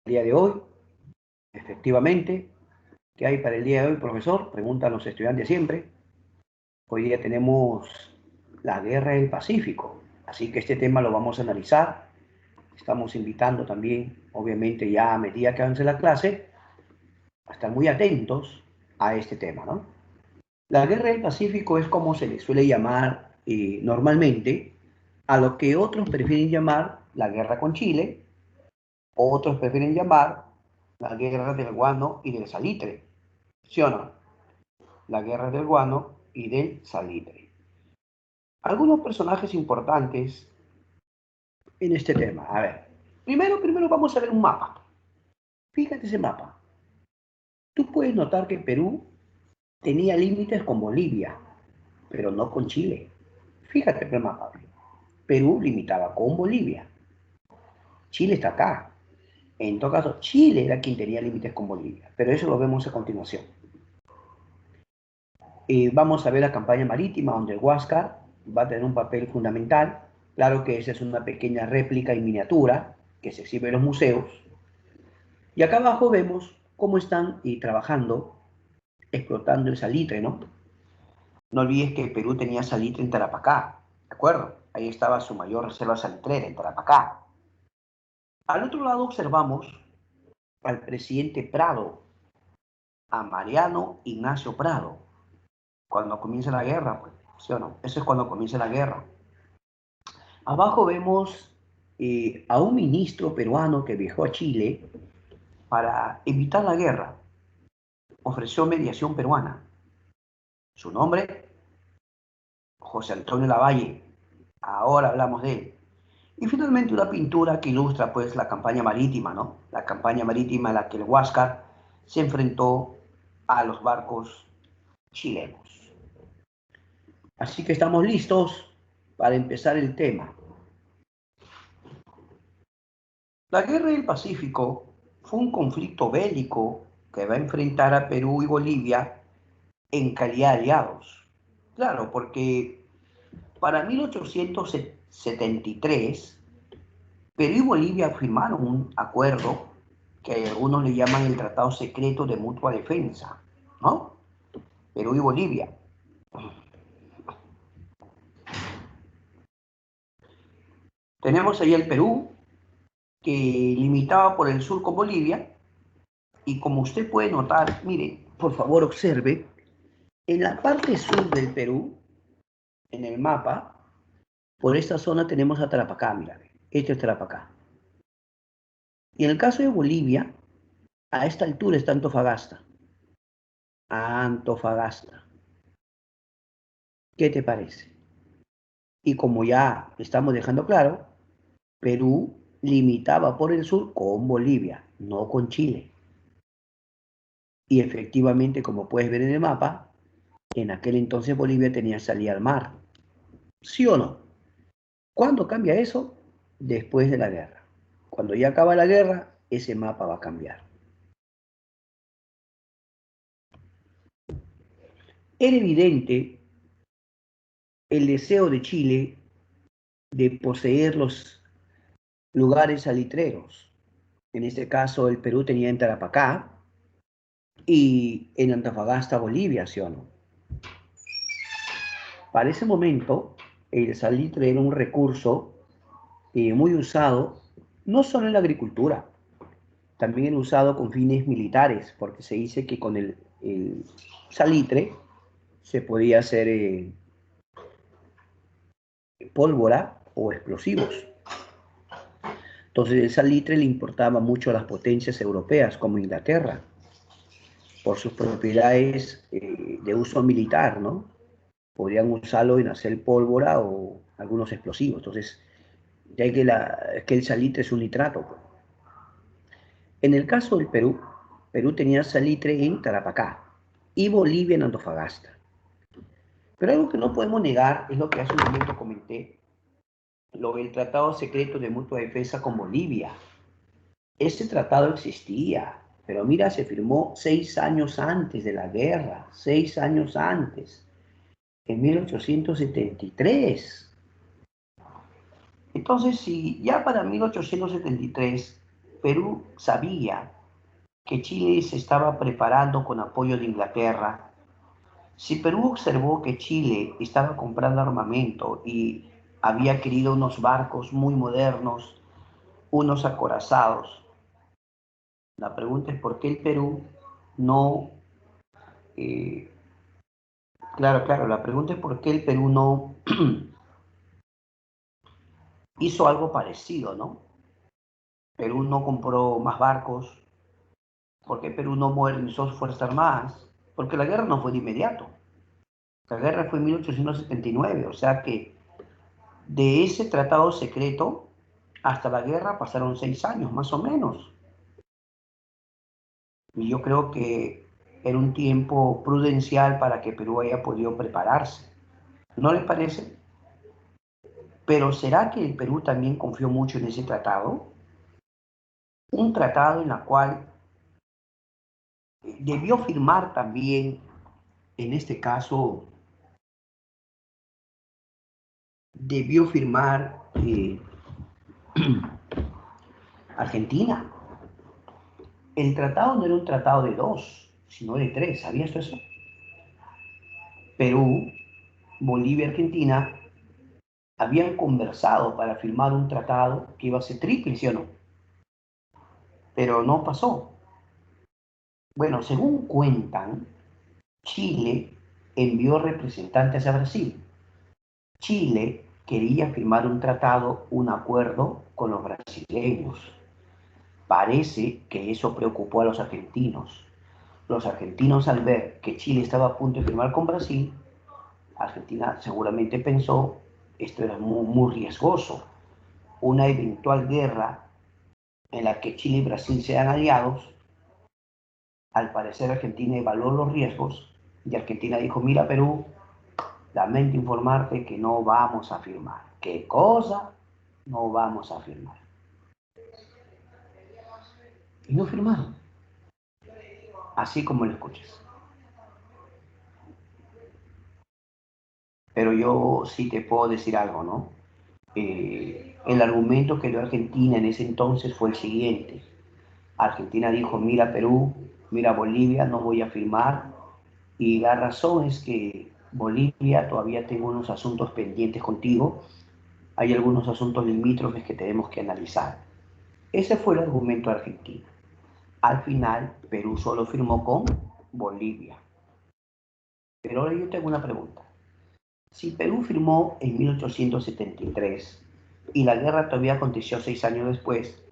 día de hoy, efectivamente, ¿qué hay para el día de hoy, profesor? Preguntan los estudiantes siempre. Hoy día tenemos la guerra del Pacífico, así que este tema lo vamos a analizar. Estamos invitando también, obviamente, ya a medida que avance la clase, a estar muy atentos a este tema, ¿no? La guerra del Pacífico es como se le suele llamar normalmente a lo que otros prefieren llamar la guerra con Chile, otros prefieren llamar la guerra del guano y del salitre, ¿sí o no? La guerra del guano y del salitre. Algunos personajes importantes en este tema. A ver, primero vamos a ver un mapa. Fíjate ese mapa. Tú puedes notar que Perú tenía límites con Bolivia, pero no con Chile. Fíjate el mapa. Perú limitaba con Bolivia. Chile está acá. En todo caso, Chile era quien tenía límites con Bolivia, pero eso lo vemos a continuación. Vamos a ver la campaña marítima, donde el Huáscar va a tener un papel fundamental. Claro que esa es una pequeña réplica en miniatura que se exhibe en los museos. Y acá abajo vemos cómo están trabajando, explotando el salitre, ¿no? No olvides que Perú tenía salitre en Tarapacá, ¿de acuerdo? Ahí estaba su mayor reserva salitrera, en Tarapacá. Al otro lado observamos al presidente Prado, a Mariano Ignacio Prado, cuando comienza la guerra, pues, ¿sí o no? Eso es cuando comienza la guerra. Abajo vemos a un ministro peruano que viajó a Chile para evitar la guerra. Ofreció mediación peruana. Su nombre, José Antonio Lavalle. Ahora hablamos de él. Y finalmente una pintura que ilustra pues la campaña marítima, ¿no? La campaña marítima en la que el Huáscar se enfrentó a los barcos chilenos. Así que estamos listos para empezar el tema. La Guerra del Pacífico fue un conflicto bélico que va a enfrentar a Perú y Bolivia en calidad de aliados. Claro, porque para 1873, Perú y Bolivia firmaron un acuerdo que algunos le llaman el Tratado Secreto de Mutua Defensa, ¿no? Perú y Bolivia. Tenemos ahí el Perú, que limitaba por el sur con Bolivia, y como usted puede notar, mire, por favor observe, en la parte sur del Perú, en el mapa, por esta zona tenemos a Tarapacá, mira, este es Tarapacá. Y en el caso de Bolivia, a esta altura está Antofagasta. Antofagasta. ¿Qué te parece? Y como ya estamos dejando claro, Perú limitaba por el sur con Bolivia, no con Chile. Y efectivamente, como puedes ver en el mapa, en aquel entonces Bolivia tenía salida al mar. ¿Sí o no? ¿Cuándo cambia eso? Después de la guerra. Cuando ya acaba la guerra, ese mapa va a cambiar. Era evidente el deseo de Chile de poseer los lugares salitreros. En este caso, el Perú tenía en Tarapacá y en Antofagasta, Bolivia, ¿sí o no? Para ese momento, el salitre era un recurso muy usado, no solo en la agricultura, también era usado con fines militares, porque se dice que con el salitre se podía hacer pólvora o explosivos. Entonces el salitre le importaba mucho a las potencias europeas como Inglaterra, por sus propiedades de uso militar, ¿no? Podrían usarlo en hacer pólvora o algunos explosivos. Entonces, ya que el salitre es un nitrato. Pues. En el caso del Perú, Perú tenía salitre en Tarapacá y Bolivia en Antofagasta. Pero algo que no podemos negar es lo que hace un momento comenté, lo del Tratado Secreto de Mutua Defensa con Bolivia. Este tratado existía, pero mira, se firmó 6 años antes de la guerra, 6 años antes, en 1873. Entonces, si ya para 1873 Perú sabía que Chile se estaba preparando con apoyo de Inglaterra, si Perú observó que Chile estaba comprando armamento y había querido unos barcos muy modernos, unos acorazados, la pregunta es por qué el Perú no... eh, claro, la pregunta es por qué el Perú no hizo algo parecido, ¿no? Perú no compró más barcos, ¿por qué Perú no modernizó sus Fuerzas Armadas? Porque la guerra no fue de inmediato. La guerra fue en 1879, o sea que de ese tratado secreto hasta la guerra pasaron 6 años, más o menos. Y yo creo que era un tiempo prudencial para que Perú haya podido prepararse. ¿No les parece? Pero ¿será que el Perú también confió mucho en ese tratado? Un tratado en el cual debió firmar también, en este caso, debió firmar Argentina. El tratado no era un tratado de dos, sino de tres. ¿Sabías eso? Perú, Bolivia y Argentina habían conversado para firmar un tratado que iba a ser triple, ¿sí o no? Pero no pasó. Bueno, según cuentan, Chile envió representantes a Brasil. Chile quería firmar un tratado, un acuerdo con los brasileños. Parece que eso preocupó a los argentinos. Los argentinos, al ver que Chile estaba a punto de firmar con Brasil, Argentina seguramente pensó, esto era muy riesgoso. Una eventual guerra en la que Chile y Brasil sean aliados, al parecer Argentina evaluó los riesgos y Argentina dijo, mira Perú, lamento informarte que no vamos a firmar. ¿Qué cosa? No vamos a firmar. Y no firmaron, así como lo escuchas. Pero yo sí te puedo decir algo, ¿no? El argumento que dio Argentina en ese entonces fue el siguiente. Argentina dijo, mira Perú, mira Bolivia, no voy a firmar. Y la razón es que Bolivia todavía tengo unos asuntos pendientes contigo. Hay algunos asuntos limítrofes que tenemos que analizar. Ese fue el argumento de Argentina. Al final, Perú solo firmó con Bolivia. Pero ahora yo tengo una pregunta. Si Perú firmó en 1873 y la guerra todavía aconteció 6 años después,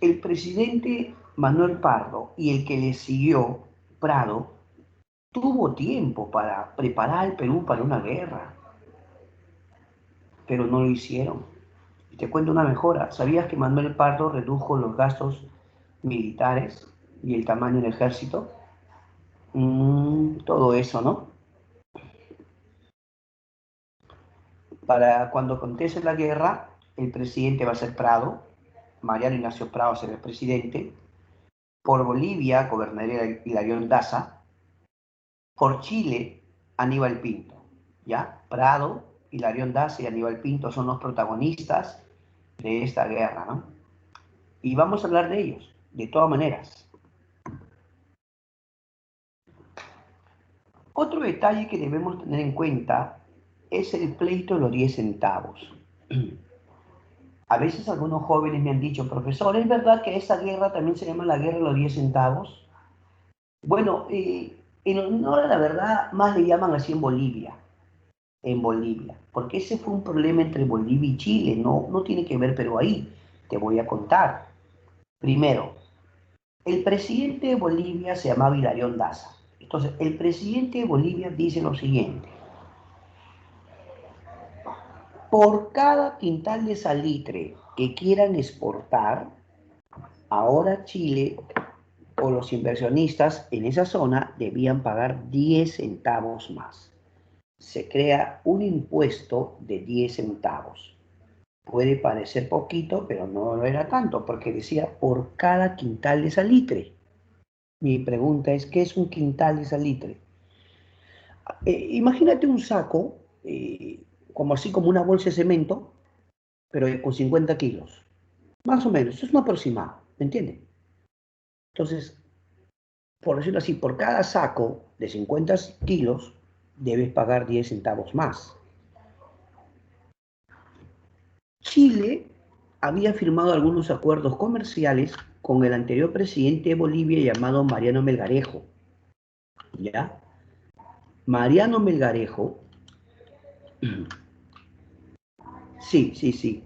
el presidente Manuel Pardo y el que le siguió, Prado, tuvo tiempo para preparar al Perú para una guerra, pero no lo hicieron. Y te cuento una mejora. ¿Sabías que Manuel Pardo redujo los gastos militares y el tamaño del ejército? Todo eso, ¿no? Para cuando acontece la guerra, el presidente va a ser Prado, Mariano Ignacio Prado será el presidente, por Bolivia gobernaría Hilarión Daza, por Chile Aníbal Pinto, ¿ya? Prado, Hilarión Daza y Aníbal Pinto son los protagonistas de esta guerra, ¿no? Y vamos a hablar de ellos, de todas maneras. Otro detalle que debemos tener en cuenta es el pleito de los 10 centavos. A veces algunos jóvenes me han dicho, profesor, ¿es verdad que esa guerra también se llama la guerra de los 10 centavos? Bueno, en honor a la verdad, más le llaman así en Bolivia, porque ese fue un problema entre Bolivia y Chile, no tiene que ver, pero ahí te voy a contar. Primero, el presidente de Bolivia se llamaba Hilarión Daza. Entonces, el presidente de Bolivia dice lo siguiente, por cada quintal de salitre que quieran exportar, ahora Chile o los inversionistas en esa zona debían pagar 10 centavos más. Se crea un impuesto de 10 centavos. Puede parecer poquito, pero no lo era tanto, porque decía por cada quintal de salitre. Mi pregunta es, ¿qué es un quintal de salitre? Imagínate un saco, como así como una bolsa de cemento, pero con 50 kilos. Más o menos, es un aproximado, ¿me entiende? Entonces, por decirlo así, por cada saco de 50 kilos, debes pagar 10 centavos más. Chile había firmado algunos acuerdos comerciales con el anterior presidente de Bolivia llamado Mariano Melgarejo, ¿ya? Mariano Melgarejo, sí, sí, sí.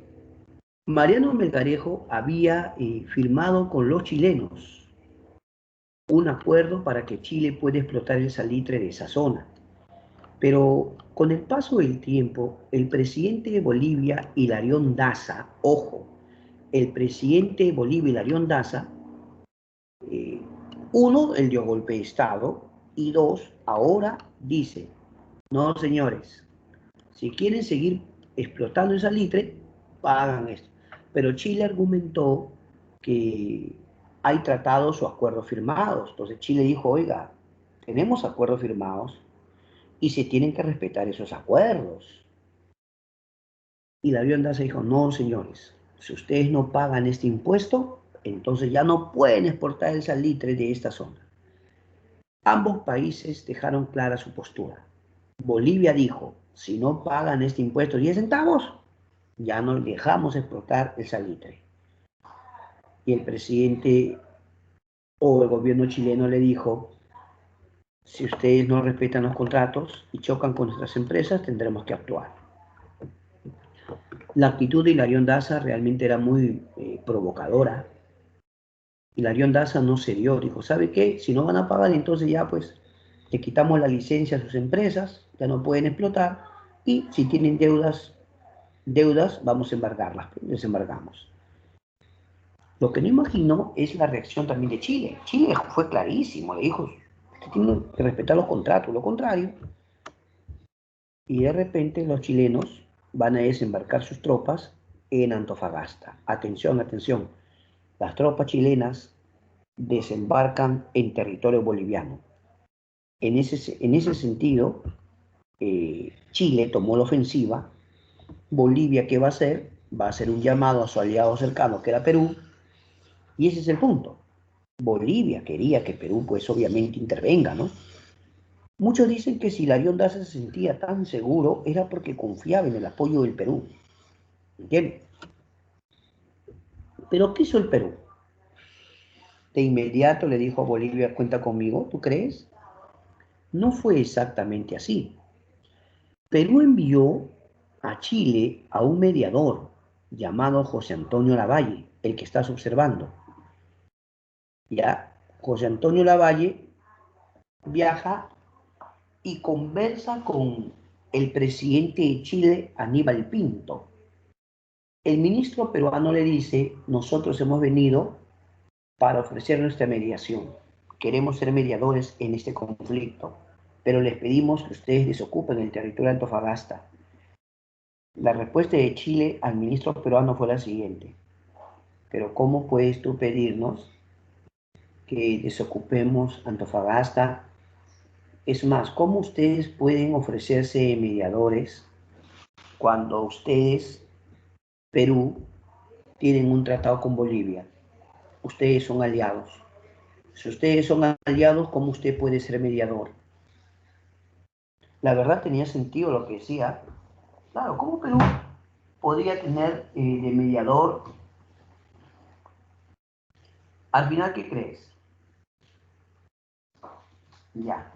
Mariano Melgarejo había firmado con los chilenos un acuerdo para que Chile pueda explotar el salitre de esa zona. Pero con el paso del tiempo, el presidente de Bolivia, Hilarión Daza, ojo, el presidente de Bolivia, Hilarión Daza, eh, uno, él dio golpe de Estado, y dos, ahora dice, no señores, si quieren seguir explotando el salitre, pagan esto. Pero Chile argumentó que hay tratados o acuerdos firmados. Entonces Chile dijo, oiga, tenemos acuerdos firmados y se tienen que respetar esos acuerdos. Y la Daza dijo, no, señores, si ustedes no pagan este impuesto, entonces ya no pueden exportar el salitre de esta zona. Ambos países dejaron clara su postura. Bolivia dijo, si no pagan este impuesto 10 centavos, ya no dejamos exportar el salitre. Y el presidente o el gobierno chileno le dijo, si ustedes no respetan los contratos y chocan con nuestras empresas, tendremos que actuar. La actitud de Hilarión Daza realmente era muy provocadora. Hilarión Daza no se dio, dijo, ¿sabe qué? Si no van a pagar, entonces ya pues le quitamos la licencia a sus empresas, ya no pueden explotar, y si tienen deudas, vamos a embargarlas, les embargamos. Lo que no imagino es la reacción también de Chile. Chile fue clarísimo, le dijo, usted tiene que respetar los contratos, lo contrario. Y de repente los chilenos van a desembarcar sus tropas en Antofagasta. Atención, atención. Las tropas chilenas desembarcan en territorio boliviano. En ese sentido, Chile tomó la ofensiva. Bolivia, ¿qué va a hacer? Va a hacer un llamado a su aliado cercano, que era Perú, y ese es el punto. Bolivia quería que Perú, pues obviamente, intervenga, ¿no? Muchos dicen que si Hilarión Daza se sentía tan seguro era porque confiaba en el apoyo del Perú, ¿entiendes? Pero ¿qué hizo el Perú? De inmediato le dijo a Bolivia, cuenta conmigo, ¿tú crees? No fue exactamente así. Perú envió a Chile a un mediador llamado José Antonio Lavalle, el que estás observando. Ya, José Antonio Lavalle viaja y conversa con el presidente de Chile, Aníbal Pinto. El ministro peruano le dice, nosotros hemos venido para ofrecer nuestra mediación. Queremos ser mediadores en este conflicto, pero les pedimos que ustedes desocupen el territorio de Antofagasta. La respuesta de Chile al ministro peruano fue la siguiente, pero ¿cómo puedes tú pedirnos que desocupemos Antofagasta? Es más, ¿cómo ustedes pueden ofrecerse mediadores cuando ustedes, Perú, tienen un tratado con Bolivia? Ustedes son aliados. Si ustedes son aliados, ¿cómo usted puede ser mediador? La verdad tenía sentido lo que decía. Claro, ¿cómo Perú podría tener de mediador? Al final, ¿qué crees? Ya.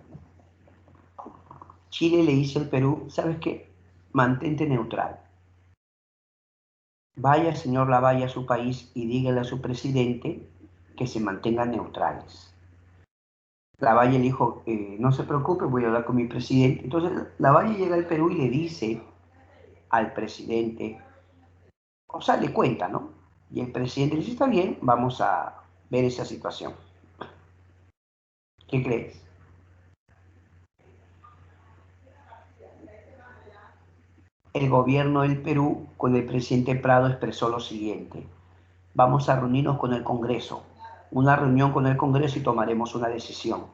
Chile le dice al Perú, ¿sabes qué? Mantente neutral. Vaya, señor Lavalle, a su país y dígale a su presidente que se mantengan neutrales. Lavalle le dijo, no se preocupe, voy a hablar con mi presidente. Entonces Lavalle llega al Perú y le dice al presidente, o sea, le cuenta, ¿no? Y el presidente dice, está bien, vamos a ver esa situación. ¿Qué crees? El gobierno del Perú, con el presidente Prado, expresó lo siguiente. Vamos a reunirnos con el Congreso. Una reunión con el Congreso y tomaremos una decisión.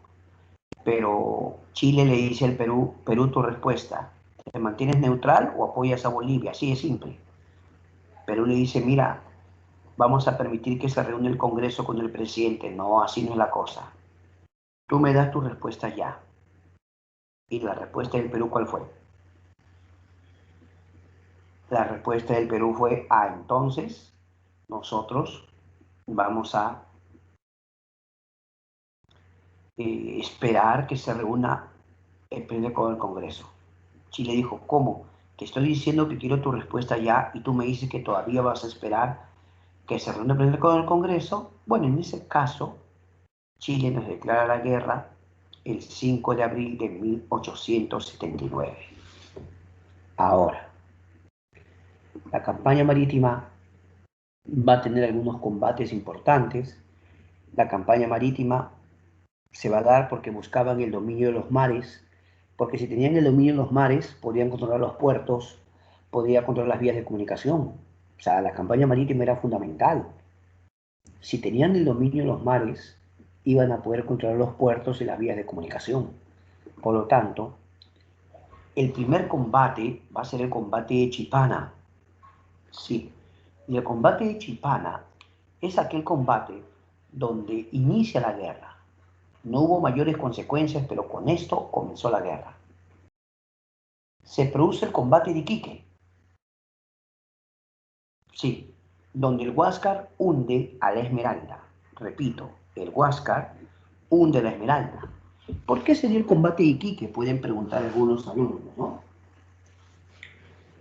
Pero Chile le dice al Perú, Perú, tu respuesta, ¿te mantienes neutral o apoyas a Bolivia? Así de simple. Perú le dice, mira, vamos a permitir que se reúne el Congreso con el presidente. No, así no es la cosa. Tú me das tu respuesta ya. ¿Y la respuesta del Perú cuál fue? La respuesta del Perú fue, entonces nosotros vamos a esperar que se reúna el presidente con el Congreso. Chile dijo, ¿cómo? Te estoy diciendo que quiero tu respuesta ya y tú me dices que todavía vas a esperar que se reúna el presidente con el Congreso. Bueno, en ese caso, Chile nos declara la guerra el 5 de abril de 1879. Ahora, la campaña marítima va a tener algunos combates importantes. La campaña marítima se va a dar porque buscaban el dominio de los mares, porque si tenían el dominio de los mares, podían controlar los puertos, podían controlar las vías de comunicación. O sea, la campaña marítima era fundamental. Si tenían el dominio de los mares, iban a poder controlar los puertos y las vías de comunicación. Por lo tanto, el primer combate va a ser el combate de Chipana. Sí, y el combate de Chipana es aquel combate donde inicia la guerra. No hubo mayores consecuencias, pero con esto comenzó la guerra. Se produce el combate de Iquique. Sí, donde el Huáscar hunde a la Esmeralda. Repito, el Huáscar hunde a la Esmeralda. ¿Por qué se dio el combate de Iquique? Pueden preguntar algunos alumnos, ¿no?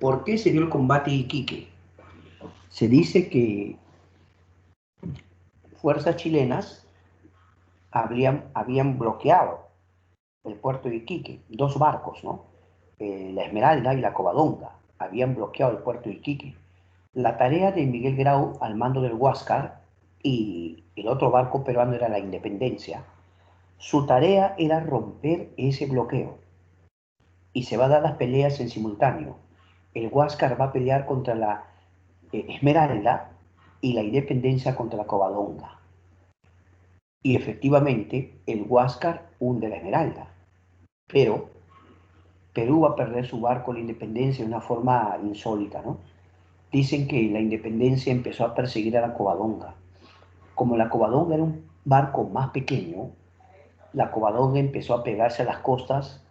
¿Por qué se dio el combate de Iquique? Se dice que fuerzas chilenas habían bloqueado el puerto de Iquique, dos barcos, ¿no? La Esmeralda y la Covadonga, habían bloqueado el puerto de Iquique. La tarea de Miguel Grau al mando del Huáscar y el otro barco peruano era la Independencia. Su tarea era romper ese bloqueo y se va a dar las peleas en simultáneo. El Huáscar va a pelear contra la Esmeralda y la Independencia contra la Covadonga. Y efectivamente, el Huáscar hunde la Esmeralda, pero Perú va a perder su barco, la Independencia, de una forma insólita, ¿no? Dicen que la Independencia empezó a perseguir a la Covadonga. Como la Covadonga era un barco más pequeño, la Covadonga empezó a pegarse a las costas.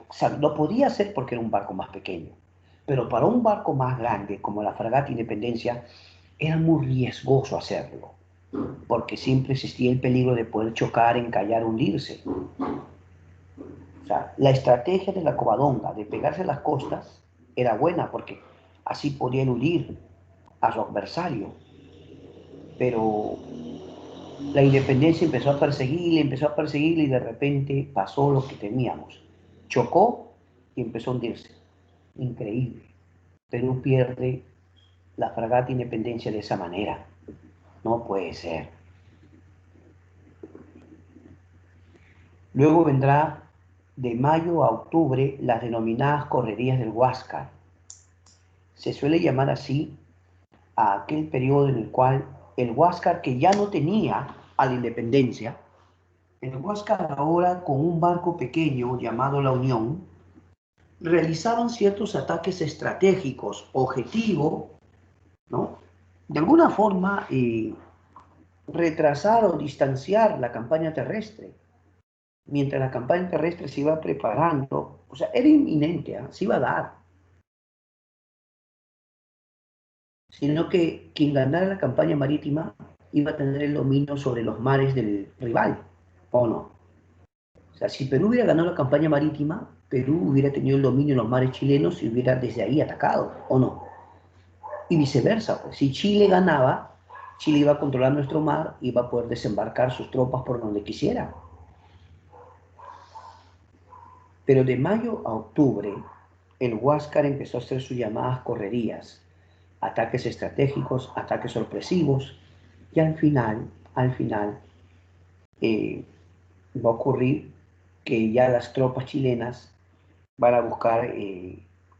O sea, no podía ser porque era un barco más pequeño, pero para un barco más grande como la fragata Independencia era muy riesgoso hacerlo, porque siempre existía el peligro de poder chocar, encallar, hundirse. O sea, la estrategia de la Covadonga de pegarse a las costas era buena porque así podía eludir a su adversario, pero la Independencia empezó a perseguirle y de repente pasó lo que temíamos. Chocó y empezó a hundirse. Increíble. Perú pierde la fragata Independencia de esa manera. No puede ser. Luego vendrá de mayo a octubre las denominadas correrías del Huáscar. Se suele llamar así a aquel periodo en el cual el Huáscar, que ya no tenía a la Independencia, el Huáscar ahora con un barco pequeño llamado La Unión, realizaban ciertos ataques estratégicos, objetivo, ¿no? De alguna forma retrasar o distanciar la campaña terrestre. Mientras la campaña terrestre se iba preparando, o sea, era inminente, se iba a dar, sino que quien ganara la campaña marítima iba a tener el dominio sobre los mares del rival, ¿o no? O sea, si Perú hubiera ganado la campaña marítima, Perú hubiera tenido el dominio en los mares chilenos y hubiera desde ahí atacado, ¿o no? Y viceversa, pues si Chile ganaba, Chile iba a controlar nuestro mar y iba a poder desembarcar sus tropas por donde quisiera. Pero de mayo a octubre, el Huáscar empezó a hacer sus llamadas correrías, ataques estratégicos, ataques sorpresivos, y al final, eh, va a ocurrir que ya las tropas chilenas van a buscar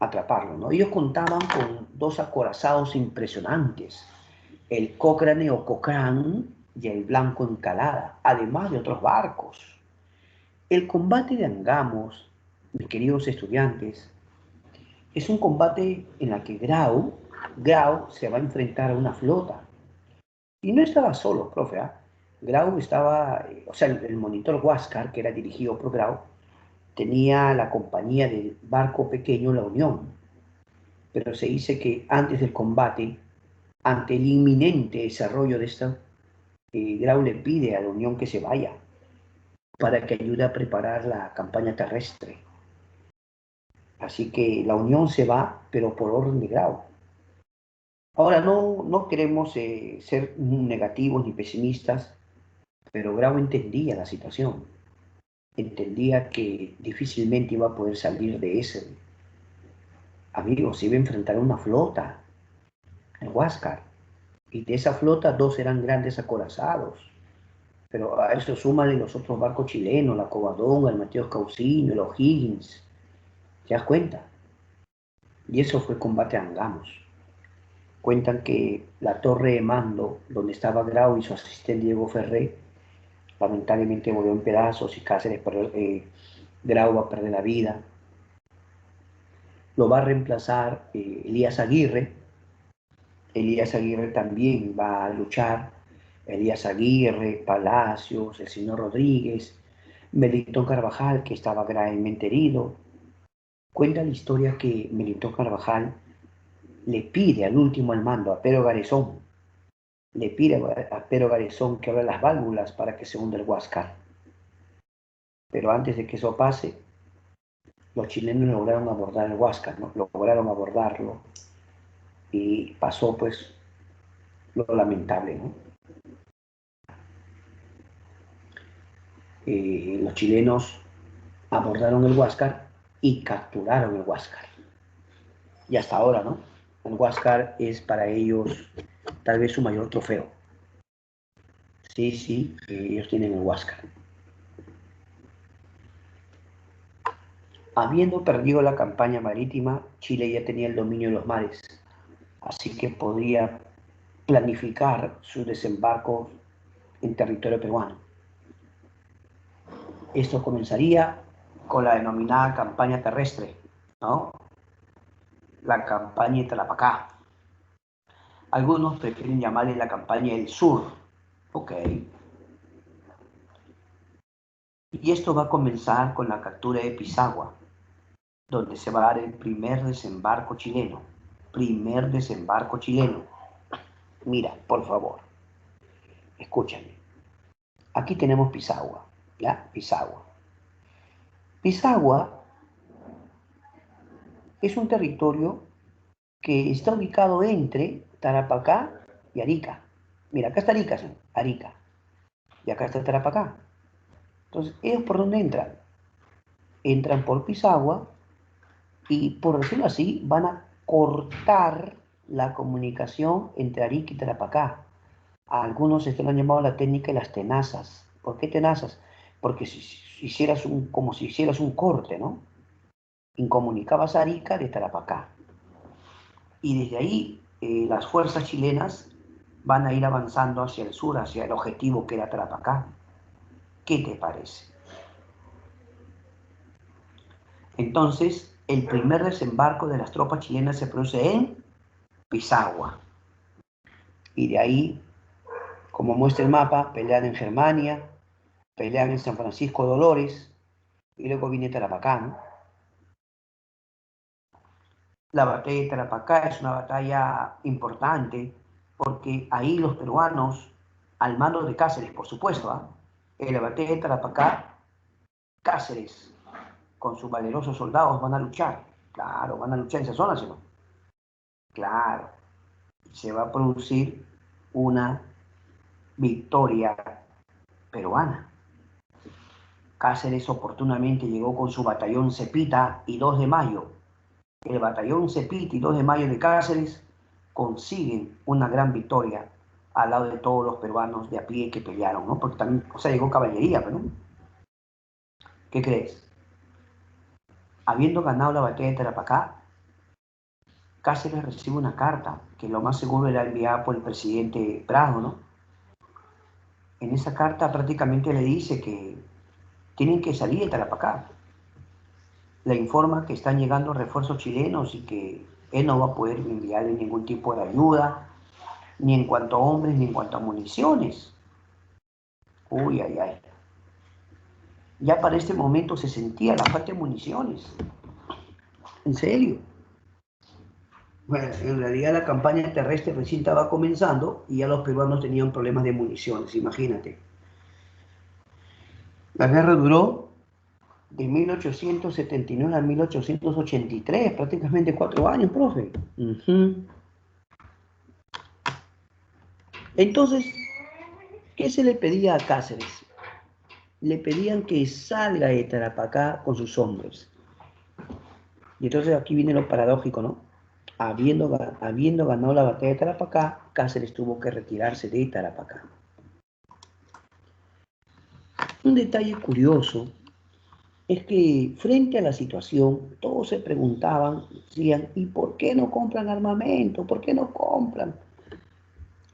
atraparlo, ¿no? Ellos contaban con dos acorazados impresionantes, el Cochrane o Cochrane y el Blanco Encalada, además de otros barcos. El combate de Angamos, mis queridos estudiantes, es un combate en el que Grau se va a enfrentar a una flota. Y no estaba solo, profe, ¿ah? Grau estaba, o sea, el monitor Huáscar, que era dirigido por Grau, tenía la compañía del barco pequeño La Unión, pero se dice que antes del combate, ante el inminente desarrollo de esto, Grau le pide a La Unión que se vaya para que ayude a preparar la campaña terrestre. Así que La Unión se va, pero por orden de Grau. Ahora, no queremos ser negativos ni pesimistas, pero Grau entendía la situación, entendía que difícilmente iba a poder salir de ese. Amigos, se iba a enfrentar a una flota, el Huáscar, y de esa flota dos eran grandes acorazados, pero a eso súmale los otros barcos chilenos, la Covadonga, el Mateos Cauciño, el O'Higgins, ¿te das cuenta? Y eso fue combate a Angamos. Cuentan que la torre de mando, donde estaba Grau y su asistente Diego Ferré, lamentablemente volvió en pedazos y Cáceres Grau va a perder la vida. Lo va a reemplazar Elías Aguirre. Elías Aguirre también va a luchar. Elías Aguirre, Palacios, el señor Rodríguez, Melitón Carvajal, que estaba gravemente herido. Cuenta la historia que Melitón Carvajal le pide al último al mando, a Pedro Garezón, le pide a Pedro Garezón que abra las válvulas para que se hunda el Huáscar. Pero antes de que eso pase, los chilenos lograron abordar el Huáscar, ¿no? Lograron abordarlo y pasó pues lo lamentable, ¿no? Los chilenos abordaron el Huáscar y capturaron el Huáscar. Y hasta ahora, ¿no? El Huáscar es para ellos tal vez su mayor trofeo. Sí, sí, ellos tienen el Huáscar. Habiendo perdido la campaña marítima, Chile ya tenía el dominio de los mares, así que podía planificar su desembarco en territorio peruano. Esto comenzaría con la denominada campaña terrestre, ¿no? La campaña de Tarapacá. Algunos prefieren llamarle la campaña del sur. Ok. Y esto va a comenzar con la captura de Pisagua, donde se va a dar el primer desembarco chileno. Primer desembarco chileno. Mira, por favor, escúchame. Aquí tenemos Pisagua, ¿ya? Pisagua. Pisagua es un territorio que está ubicado entre Tarapacá y Arica. Mira, acá está Arica, ¿sí? Arica. Y acá está Tarapacá. Entonces, ¿ellos por dónde entran? Entran por Pisagua y, por decirlo así, van a cortar la comunicación entre Arica y Tarapacá. A algunos esto lo han llamado la técnica de las tenazas. ¿Por qué tenazas? Porque como si hicieras un corte, ¿no? Incomunicabas a Arica de Tarapacá. Y desde ahí las fuerzas chilenas van a ir avanzando hacia el sur, hacia el objetivo que era Tarapacá. ¿Qué te parece? Entonces, el primer desembarco de las tropas chilenas se produce en Pisagua. Y de ahí, como muestra el mapa, pelean en Germania, pelean en San Francisco de Dolores, y luego viene Tarapacá, ¿no? La batalla de Tarapacá es una batalla importante porque ahí los peruanos, al mando de Cáceres, por supuesto, en la batalla de Tarapacá, Cáceres con sus valerosos soldados van a luchar. Claro, van a luchar en esa zona, ¿sí no? Claro, se va a producir una victoria peruana. Cáceres oportunamente llegó con su batallón Cepita y 2 de Mayo. El batallón Cepita y 2 de Mayo de Cáceres consiguen una gran victoria al lado de todos los peruanos de a pie que pelearon, ¿no? Porque también, o sea, llegó caballería, ¿no? ¿Qué crees? Habiendo ganado la batalla de Tarapacá, Cáceres recibe una carta que lo más seguro era enviada por el presidente Prado, ¿no? En esa carta prácticamente le dice que tienen que salir de Tarapacá. Le informa que están llegando refuerzos chilenos y que él no va a poder enviarle ningún tipo de ayuda, ni en cuanto a hombres, ni en cuanto a municiones. Uy, ay, ay. Ya para este momento se sentía la falta de municiones. En serio. Bueno, en realidad la campaña terrestre recién estaba comenzando y ya los peruanos tenían problemas de municiones, imagínate. La guerra duró de 1879 a 1883, prácticamente 4 años, profe. Entonces, ¿qué se le pedía a Cáceres? Le pedían que salga de Tarapacá con sus hombres. Y entonces aquí viene lo paradójico, ¿no? Habiendo ganado la batalla de Tarapacá, Cáceres tuvo que retirarse de Tarapacá. Un detalle curioso es que frente a la situación, todos se preguntaban, decían, ¿y por qué no compran armamento? ¿Por qué no compran?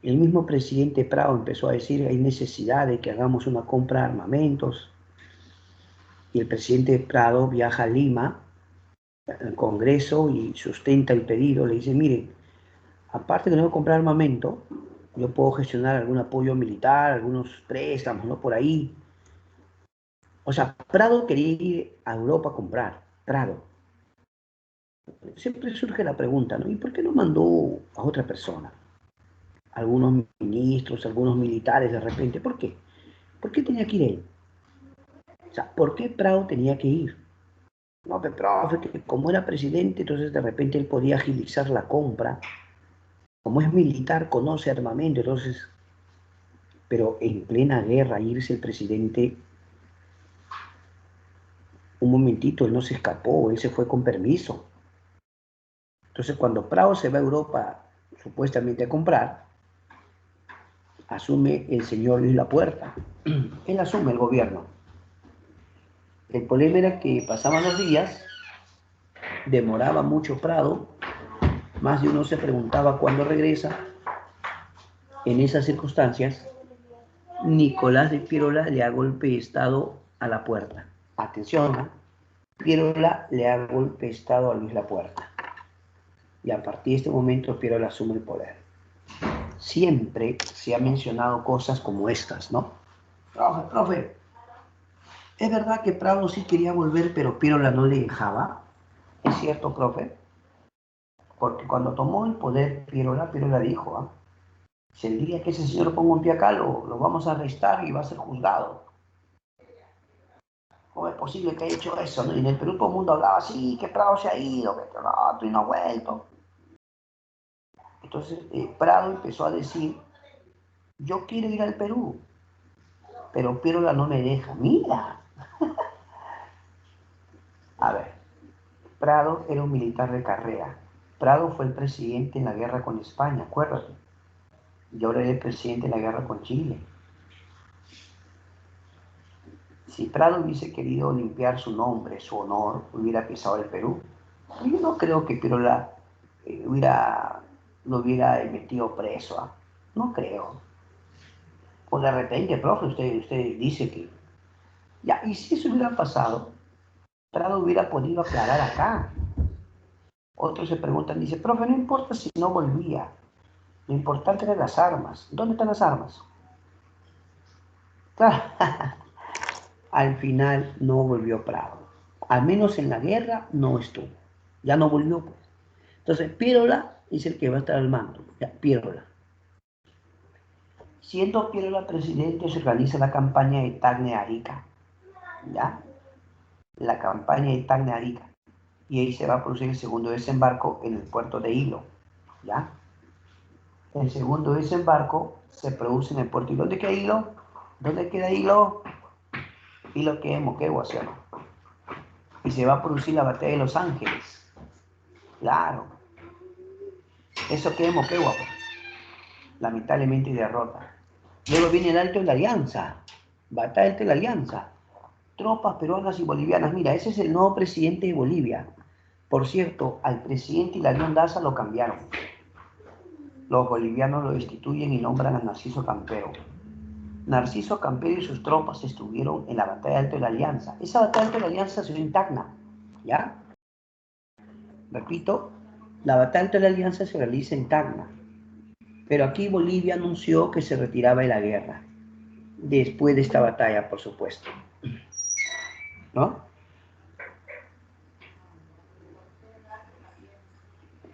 El mismo presidente Prado empezó a decir, hay necesidad de que hagamos una compra de armamentos. Y el presidente Prado viaja a Lima, al Congreso, y sustenta el pedido. Le dice, mire, aparte de no comprar armamento, yo puedo gestionar algún apoyo militar, algunos préstamos, ¿no? Por ahí. O sea, Prado quería ir a Europa a comprar. Prado. Siempre surge la pregunta, ¿no? ¿Y por qué no mandó a otra persona? Algunos ministros, algunos militares de repente. ¿Por qué? ¿Por qué tenía que ir él? O sea, ¿por qué Prado tenía que ir? No, pero profe, que como era presidente, entonces de repente él podía agilizar la compra. Como es militar, conoce armamento, entonces, pero en plena guerra, irse el presidente, un momentito, él no se escapó, él se fue con permiso. Entonces, cuando Prado se va a Europa supuestamente a comprar, asume el señor Luis Lapuerta. Él asume el gobierno. El problema era que pasaban los días, demoraba mucho Prado, más de uno se preguntaba cuándo regresa. En esas circunstancias, Nicolás de Piérola le da golpe de estado a la puerta. Atención, ¿eh? Piérola le da golpe de estado a Luis Lapuerta. Y a partir de este momento Piérola asume el poder. Siempre se ha mencionado cosas como estas, ¿no? Profe, ¿es verdad que Prado sí quería volver, pero Piérola no le dejaba? ¿Es cierto, profe? Porque cuando tomó el poder Piérola dijo, ¿ah? Si el día que ese señor ponga un pie acá, lo vamos a arrestar y va a ser juzgado. ¿Cómo es posible que haya hecho eso? ¿No? Y en el Perú todo el mundo hablaba así, que Prado se ha ido, que Prado y no ha vuelto. Entonces Prado empezó a decir, yo quiero ir al Perú, pero Piérola no me deja. Mira. A ver, Prado era un militar de carrera. Prado fue el presidente en la guerra con España, acuérdate. Y ahora es el presidente en la guerra con Chile. Si Prado hubiese querido limpiar su nombre, su honor, hubiera pisado el Perú. Yo no creo que Pirola lo hubiera metido preso. ¿Eh? No creo. O de repente, profe, usted dice que... Ya, y si eso hubiera pasado, Prado hubiera podido aclarar acá. Otros se preguntan, dice, profe, no importa si no volvía. Lo importante eran las armas. ¿Dónde están las armas? Claro. Al final no volvió Prado. Al menos en la guerra no estuvo. Ya no volvió, pues. Entonces, Piérola es el que va a estar al mando. Ya, Piérola. Siendo Piérola presidente, se organiza la campaña de Tacna-Arica. ¿Ya? La campaña de Tacna-Arica. Y ahí se va a producir el segundo desembarco en el puerto de Hilo. ¿Ya? El segundo desembarco se produce en el puerto. ¿Y dónde queda Hilo? ¿Dónde queda Hilo? Hilo queda en Moquegua, ¿sí o no? Y se va a producir la batalla de Los Ángeles. Claro. Eso queda en Moquegua, pues. Lamentablemente derrota. Luego viene el Alto de la Alianza. Batalla de la Alianza. Tropas peruanas y bolivianas. Mira, ese es el nuevo presidente de Bolivia. Por cierto, al presidente Hilarión Daza lo cambiaron. Los bolivianos lo destituyen y nombran a Narciso Campero. Narciso Campero y sus tropas estuvieron en la batalla de Alto de la Alianza. Esa batalla de Alto de la Alianza se dio en Tacna. ¿Ya? Repito, la batalla de Alto de la Alianza se realiza en Tacna. Pero aquí Bolivia anunció que se retiraba de la guerra, después de esta batalla, por supuesto, ¿no?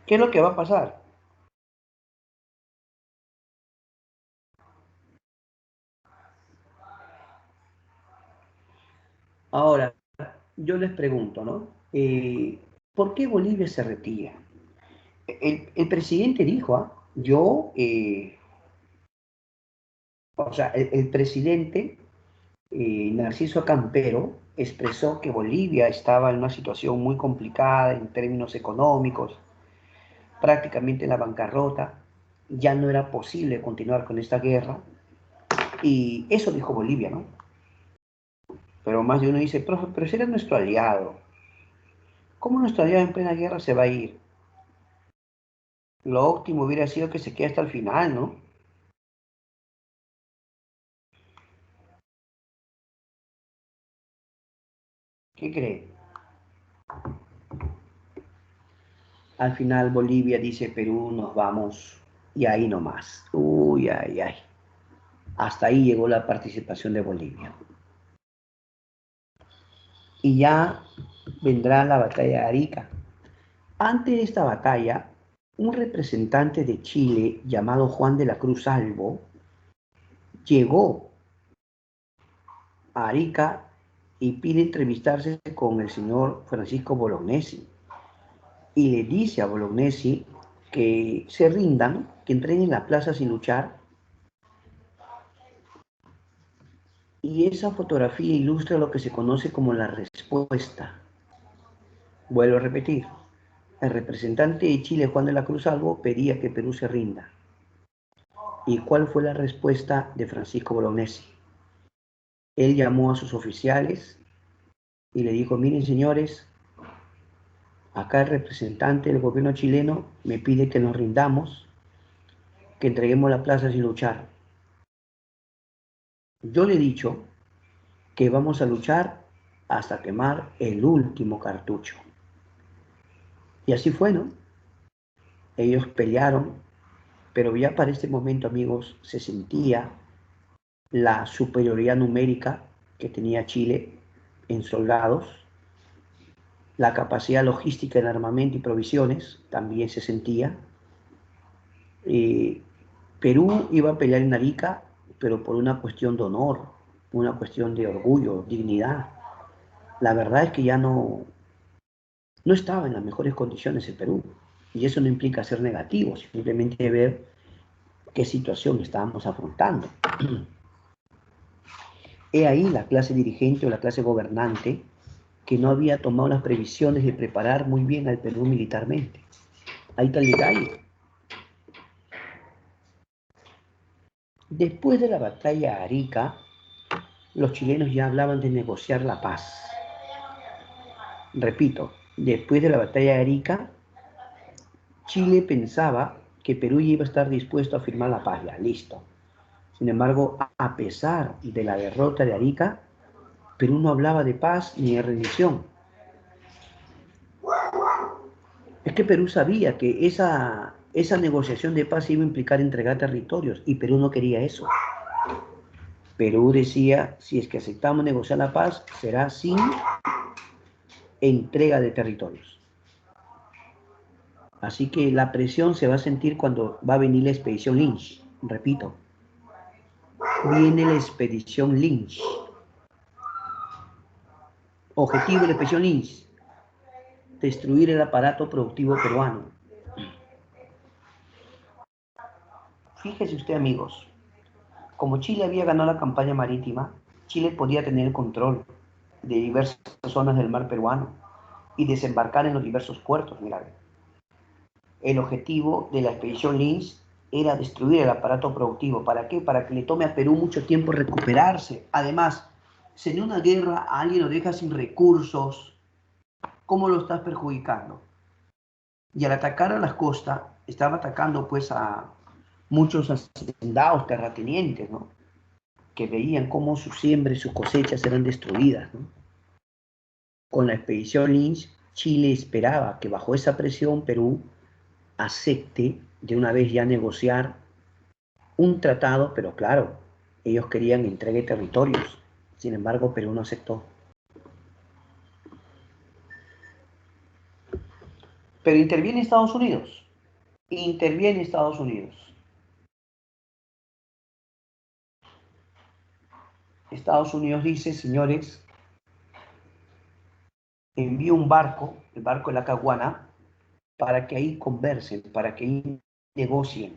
¿Qué es lo que va a pasar? Ahora, yo les pregunto, ¿no? ¿Por qué Bolivia se retira? El presidente dijo, ¿ah? O sea, el presidente Narciso Campero expresó que Bolivia estaba en una situación muy complicada en términos económicos, prácticamente en la bancarrota, ya no era posible continuar con esta guerra, y eso dijo Bolivia, ¿no? Pero más de uno dice, profe, pero si era nuestro aliado, ¿cómo nuestro aliado en plena guerra se va a ir? Lo óptimo hubiera sido que se quede hasta el final, ¿no? ¿Qué cree? Al final Bolivia dice, Perú, nos vamos, y ahí nomás. Uy, ay, ay. Hasta ahí llegó la participación de Bolivia. Y ya vendrá la batalla de Arica. Antes de esta batalla, un representante de Chile llamado Juan de la Cruz Albo llegó a Arica y pide entrevistarse con el señor Francisco Bolognesi y le dice a Bolognesi que se rindan, que entreguen la plaza sin luchar, y esa fotografía ilustra lo que se conoce como la respuesta. Vuelvo a repetir, el representante de Chile, Juan de la Cruz Albo, pedía que Perú se rinda. ¿Y cuál fue la respuesta de Francisco Bolognesi? Él llamó a sus oficiales y le dijo, miren señores, acá el representante del gobierno chileno me pide que nos rindamos, que entreguemos la plaza sin luchar. Yo le he dicho que vamos a luchar hasta quemar el último cartucho. Y así fue, ¿no? Ellos pelearon, pero ya para este momento, amigos, se sentía la superioridad numérica que tenía Chile en soldados, la capacidad logística en armamento y provisiones también se sentía. Eh, Perú iba a pelear en Arica, pero por una cuestión de honor, una cuestión de orgullo, dignidad. La verdad es que ya no estaba en las mejores condiciones el Perú. Y eso no implica ser negativo, simplemente ver qué situación estábamos afrontando. He ahí la clase dirigente o la clase gobernante que no había tomado las previsiones de preparar muy bien al Perú militarmente. Ahí está el detalle. Después de la batalla de Arica, los chilenos ya hablaban de negociar la paz. Repito, después de la batalla de Arica, Chile pensaba que Perú iba a estar dispuesto a firmar la paz, ya, listo. Sin embargo, a pesar de la derrota de Arica, Perú no hablaba de paz ni de rendición. Es que Perú sabía que esa negociación de paz iba a implicar entregar territorios y Perú no quería eso. Perú decía, si es que aceptamos negociar la paz, será sin entrega de territorios. Así que la presión se va a sentir cuando va a venir la expedición Lynch. Repito, viene la expedición Lynch. Objetivo de la expedición Lynch, destruir el aparato productivo peruano. Fíjese usted, amigos, como Chile había ganado la campaña marítima, Chile podía tener el control de diversas zonas del mar peruano y desembarcar en los diversos puertos. Mira, el objetivo de la expedición Lynch era destruir el aparato productivo. ¿Para qué? Para que le tome a Perú mucho tiempo recuperarse. Además, si en una guerra a alguien lo deja sin recursos, ¿cómo lo estás perjudicando? Y al atacar a las costas, estaba atacando pues a muchos hacendados, terratenientes, ¿no? Que veían cómo sus siembras, sus cosechas eran destruidas, ¿no? Con la expedición Lynch, Chile esperaba que bajo esa presión Perú acepte de una vez ya negociar un tratado, pero claro, ellos querían entrega de territorios. Sin embargo, Perú no aceptó. Pero interviene Estados Unidos. Interviene Estados Unidos. Estados Unidos dice, señores, envío un barco, el barco de la Caguana, para que ahí conversen, para que ahí negocien.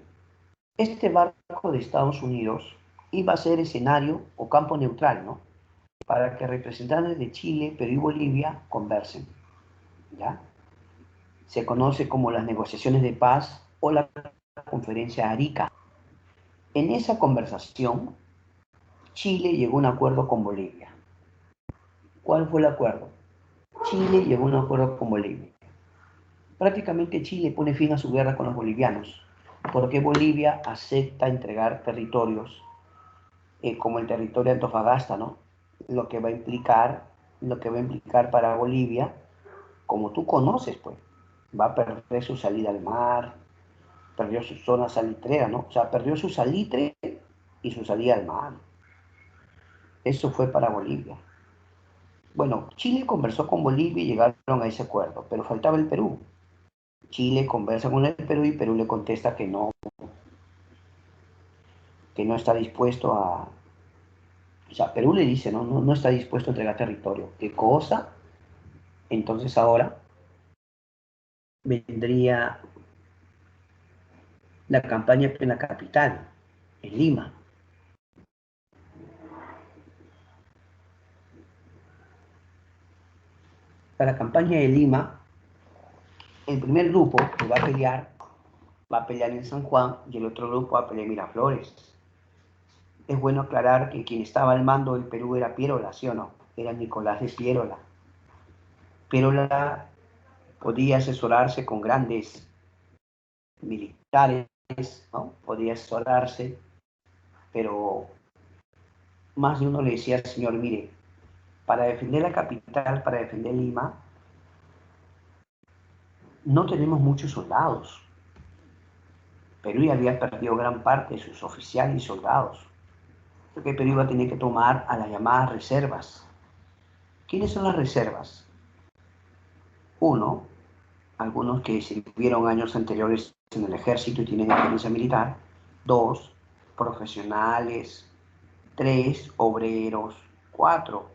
Este barco de Estados Unidos iba a ser escenario o campo neutral, ¿no? Para que representantes de Chile, Perú y Bolivia conversen, ¿ya? Se conoce como las negociaciones de paz o la conferencia Arica. En esa conversación, Chile llegó a un acuerdo con Bolivia. ¿Cuál fue el acuerdo? Chile llegó a un acuerdo con Bolivia. Prácticamente Chile pone fin a su guerra con los bolivianos, porque Bolivia acepta entregar territorios como el territorio de Antofagasta, ¿no? Lo que va a implicar, lo que va a implicar para Bolivia, como tú conoces, pues, va a perder su salida al mar, perdió su zona salitrera, ¿no? O sea, perdió su salitre y su salida al mar. Eso fue para Bolivia. Bueno, Chile conversó con Bolivia y llegaron a ese acuerdo, pero faltaba el Perú. Chile conversa con el Perú y Perú le contesta que no está dispuesto a... O sea, Perú le dice, no está dispuesto a entregar territorio. ¿Qué cosa? Entonces ahora vendría la campaña en la capital, en Lima. Para la campaña de Lima, el primer grupo que va a pelear en San Juan y el otro grupo va a pelear en Miraflores. Es bueno aclarar que quien estaba al mando del Perú era Piérola, ¿sí o no? Era Nicolás de Piérola. Piérola podía asesorarse con grandes militares, ¿no? Podía asesorarse, pero más de uno le decía, señor, mire, para defender la capital, para defender Lima, no tenemos muchos soldados. Perú ya había perdido gran parte de sus oficiales y soldados. Porque Perú iba a tener que tomar a las llamadas reservas. ¿Quiénes son las reservas? Uno, algunos que sirvieron años anteriores en el ejército y tienen experiencia militar. Dos, profesionales. Tres, obreros. Cuatro,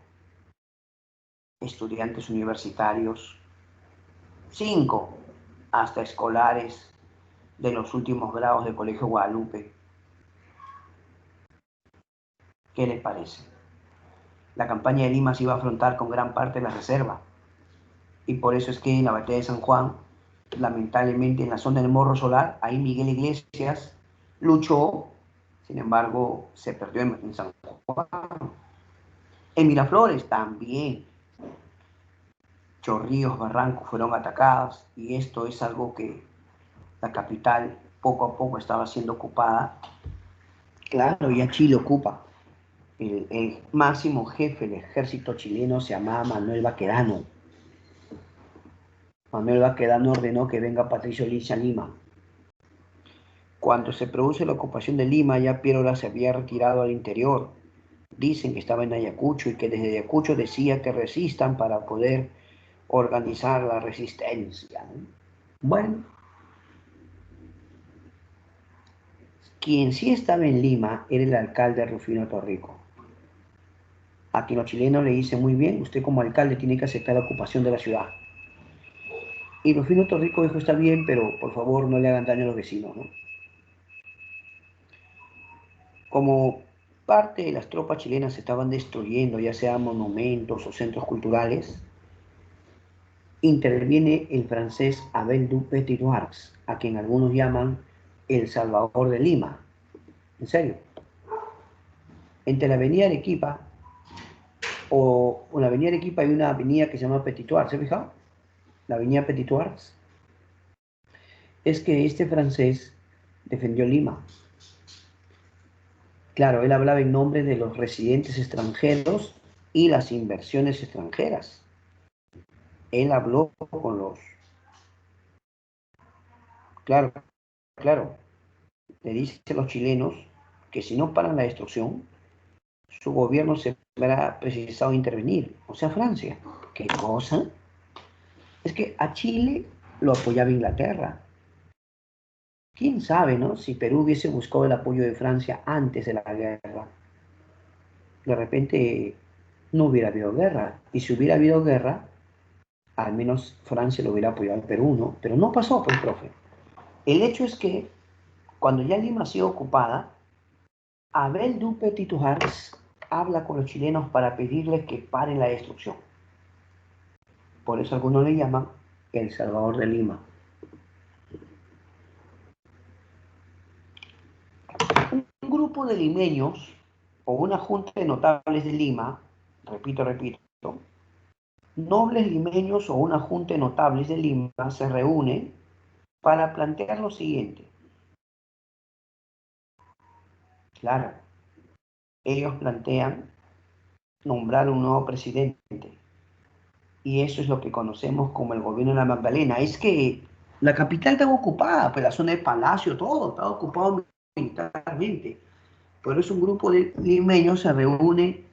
estudiantes universitarios. Cinco, hasta escolares de los últimos grados del Colegio Guadalupe. ¿Qué les parece? La campaña de Lima se iba a afrontar con gran parte de la reserva. Y por eso es que en la batalla de San Juan, lamentablemente en la zona del Morro Solar, ahí Miguel Iglesias luchó, sin embargo se perdió en San Juan. En Miraflores también, Chorrillos, Barrancos fueron atacados y esto es algo que la capital poco a poco estaba siendo ocupada. Claro, ya Chile ocupa. El máximo jefe del ejército chileno se llamaba Manuel Baquedano. Manuel Baquedano ordenó que venga Patricio Licha a Lima. Cuando se produce la ocupación de Lima, ya Piérola se había retirado al interior. Dicen que estaba en Ayacucho y que desde Ayacucho decía que resistan para poder organizar la resistencia. Bueno, quien sí estaba en Lima era el alcalde Rufino Torrico. A quien los chilenos le dicen muy bien, usted como alcalde tiene que aceptar la ocupación de la ciudad. Y Rufino Torrico dijo, está bien, pero por favor no le hagan daño a los vecinos, ¿no? Como parte de las tropas chilenas estaban destruyendo, ya sea monumentos o centros culturales, interviene el francés Abel Dupetit-Noirx, a quien algunos llaman el Salvador de Lima. En serio. Entre la avenida Arequipa o una avenida Arequipa hay una avenida que se llama Petitoir, ¿se ha fijado? La avenida Petitoir. Es que este francés defendió Lima. Claro, él hablaba en nombre de los residentes extranjeros y las inversiones extranjeras. Él habló con los... Claro, claro, le dice a los chilenos que si no paran la destrucción, su gobierno se verá precisado intervenir. O sea, Francia. ¿Qué cosa? Es que a Chile lo apoyaba Inglaterra. ¿Quién sabe, no? Si Perú hubiese buscado el apoyo de Francia antes de la guerra, de repente no hubiera habido guerra. Y si hubiera habido guerra, al menos Francia lo hubiera apoyado al Perú, ¿no? Pero no pasó, pues, profe. El hecho es que cuando ya Lima ha sido ocupada, Abel Duque Titujares habla con los chilenos para pedirles que paren la destrucción. Por eso algunos le llaman el Salvador de Lima. Un grupo de limeños o una junta de notables de Lima, repito, nobles limeños o una junta de notables de Lima se reúnen para plantear lo siguiente. Claro, ellos plantean nombrar un nuevo presidente. Y eso es lo que conocemos como el gobierno de la Magdalena. Es que la capital estaba ocupada, pues la zona del palacio, todo, estaba ocupado militarmente. Por eso un grupo de limeños se reúne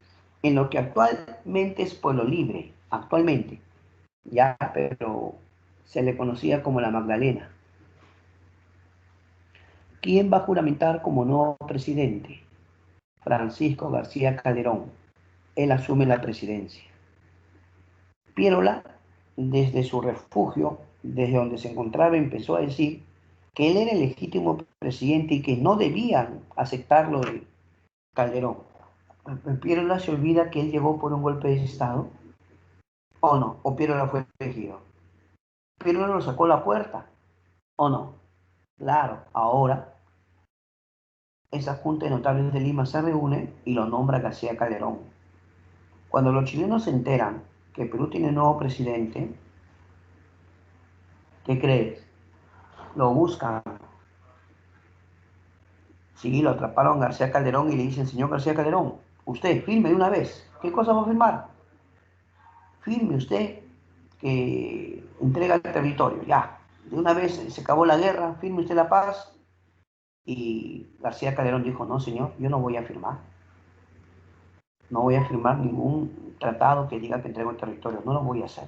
en lo que actualmente es Pueblo Libre, actualmente, ya, pero se le conocía como la Magdalena. ¿Quién va a juramentar como nuevo presidente? Francisco García Calderón. Él asume la presidencia. Piérola, desde su refugio, desde donde se encontraba, empezó a decir que él era el legítimo presidente y que no debían aceptarlo de Calderón. Piérola se olvida que él llegó por un golpe de Estado, o no, o Piérola fue elegido. Piérola lo sacó a la puerta, o no. Claro, ahora esa Junta de Notables de Lima se reúne y lo nombra García Calderón. Cuando los chilenos se enteran que Perú tiene un nuevo presidente, ¿qué crees? Lo buscan. Sí, lo atraparon García Calderón y le dicen, señor García Calderón, usted firme de una vez. ¿Qué cosa va a firmar? Firme usted que entrega el territorio, ya. De una vez se acabó la guerra, firme usted la paz. Y García Calderón dijo, no, señor, yo no voy a firmar. No voy a firmar ningún tratado que diga que entrego el territorio. No lo voy a hacer.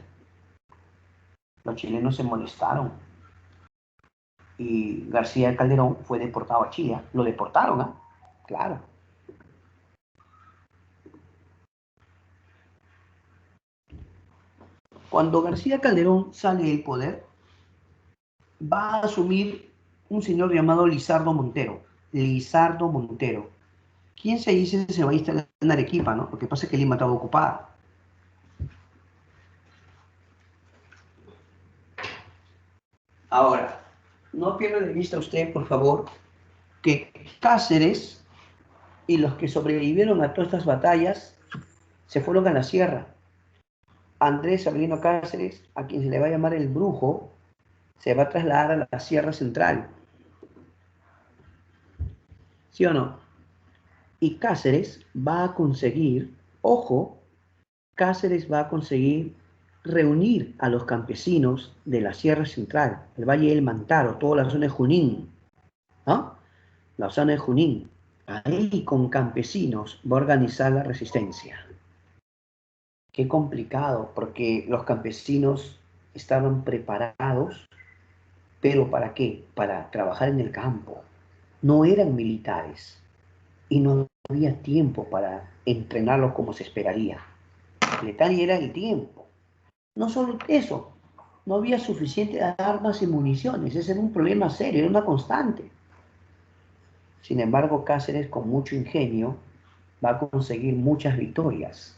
Los chilenos se molestaron y García Calderón fue deportado a Chile. Lo deportaron, ¿ah? Claro. Cuando García Calderón sale del poder, va a asumir un señor llamado Lizardo Montero. Lizardo Montero. ¿Quién se dice se va a instalar en Arequipa, no? Lo que pasa es que Lima estaba ocupada. Ahora, no pierda de vista usted, por favor, que Cáceres y los que sobrevivieron a todas estas batallas se fueron a la sierra. Andrés Avelino Cáceres, a quien se le va a llamar el brujo, se va a trasladar a la Sierra Central. ¿Sí o no? Y Cáceres va a conseguir, ojo, Cáceres va a conseguir reunir a los campesinos de la Sierra Central, el Valle del Mantaro, toda la zona de Junín, ¿no? La zona de Junín. Ahí con campesinos va a organizar la resistencia. Qué complicado, porque los campesinos estaban preparados, pero ¿para qué? Para trabajar en el campo. No eran militares y no había tiempo para entrenarlos como se esperaría. Letal era el tiempo. No solo eso, no había suficientes armas y municiones. Ese era un problema serio, era una constante. Sin embargo, Cáceres, con mucho ingenio, va a conseguir muchas victorias.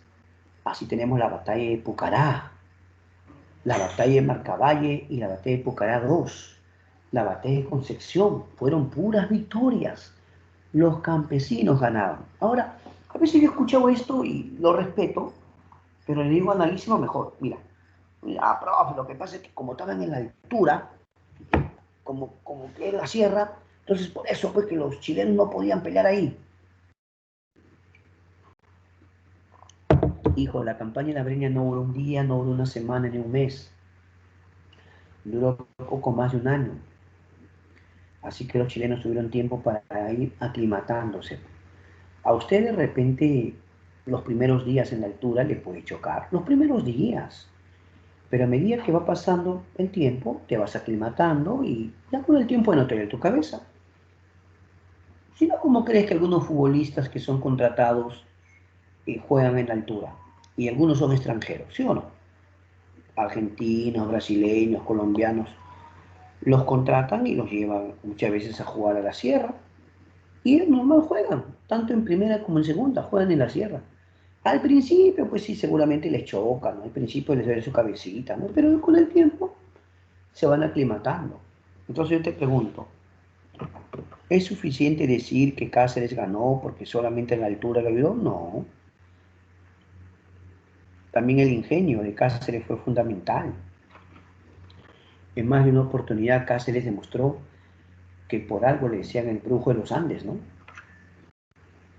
Así tenemos la batalla de Pucará, la batalla de Marcavalle y la batalla de Pucará II, la batalla de Concepción. Fueron puras victorias. Los campesinos ganaban. Ahora, a veces yo he escuchado esto y lo respeto, pero le digo, analícelo mejor. Mira, profe, lo que pasa es que como estaban en la altura, como que en la sierra, entonces por eso pues que los chilenos no podían pelear ahí. Hijo, la campaña de la Breña no duró un día, no duró una semana ni un mes, duró poco más de un año. Así que los chilenos tuvieron tiempo para ir aclimatándose. A usted de repente los primeros días en la altura le puede chocar, los primeros días, pero a medida que va pasando el tiempo te vas aclimatando y ya con el tiempo no te duele tu cabeza. Si no, ¿cómo crees que algunos futbolistas que son contratados juegan en la altura? Y algunos son extranjeros, ¿sí o no? Argentinos, brasileños, colombianos, los contratan y los llevan muchas veces a jugar a la sierra. Y ellos normal juegan, tanto en primera como en segunda, juegan en la sierra. Al principio, pues sí, seguramente les choca, ¿no? Al principio les duele su cabecita, ¿no? Pero con el tiempo se van aclimatando. Entonces yo te pregunto, ¿es suficiente decir que Cáceres ganó porque solamente en la altura le ayudó? No. También el ingenio de Cáceres fue fundamental. En más de una oportunidad Cáceres demostró que por algo le decían el brujo de los Andes, ¿no?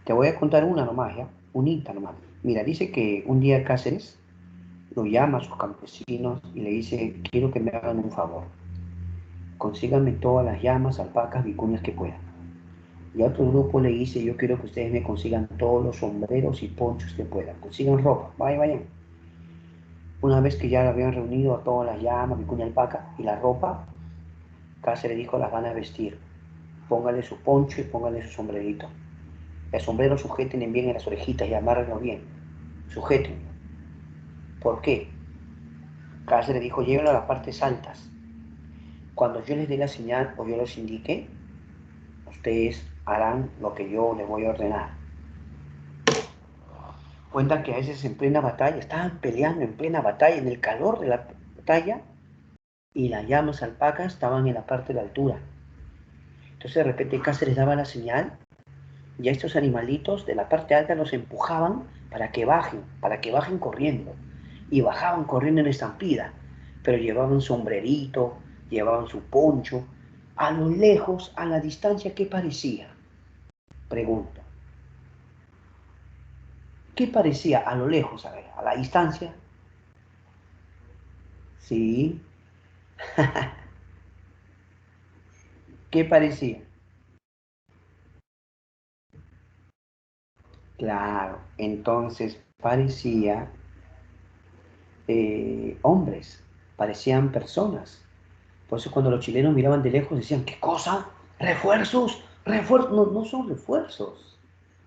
Te voy a contar una nomás, ¿ya? Unita nomás. Mira, dice que un día Cáceres lo llama a sus campesinos y le dice, quiero que me hagan un favor. Consíganme todas las llamas, alpacas, vicuñas que puedan. Y a otro grupo le dice, yo quiero que ustedes me consigan todos los sombreros y ponchos que puedan. Consigan ropa, vayan, vayan. Una vez que ya habían reunido a todas las llamas, vicuña, alpaca y la ropa, Cáceres dijo, las van a vestir. Póngale su poncho y póngale su sombrerito. El sombrero sujeten bien en las orejitas y amárrenlo bien. Sujeten. ¿Por qué? Cáceres dijo, llévenlo a las partes altas. Cuando yo les dé la señal o yo les indique, ustedes harán lo que yo les voy a ordenar. Cuentan que a veces en plena batalla, estaban peleando en plena batalla, en el calor de la batalla, y las llamas alpacas estaban en la parte de la altura. Entonces de repente Cáceres daba la señal y a estos animalitos de la parte alta los empujaban para que bajen corriendo. Y bajaban corriendo en estampida, pero llevaban sombrerito, llevaban su poncho. A lo lejos, a la distancia, ¿qué parecía? Pregunto. ¿Qué parecía a lo lejos, a ver, a la distancia? Sí. ¿Qué parecía? Claro, entonces parecía hombres, parecían personas. Por eso cuando los chilenos miraban de lejos decían, ¿qué cosa? ¿Refuerzos? ¿Refuerzos? No, no son refuerzos.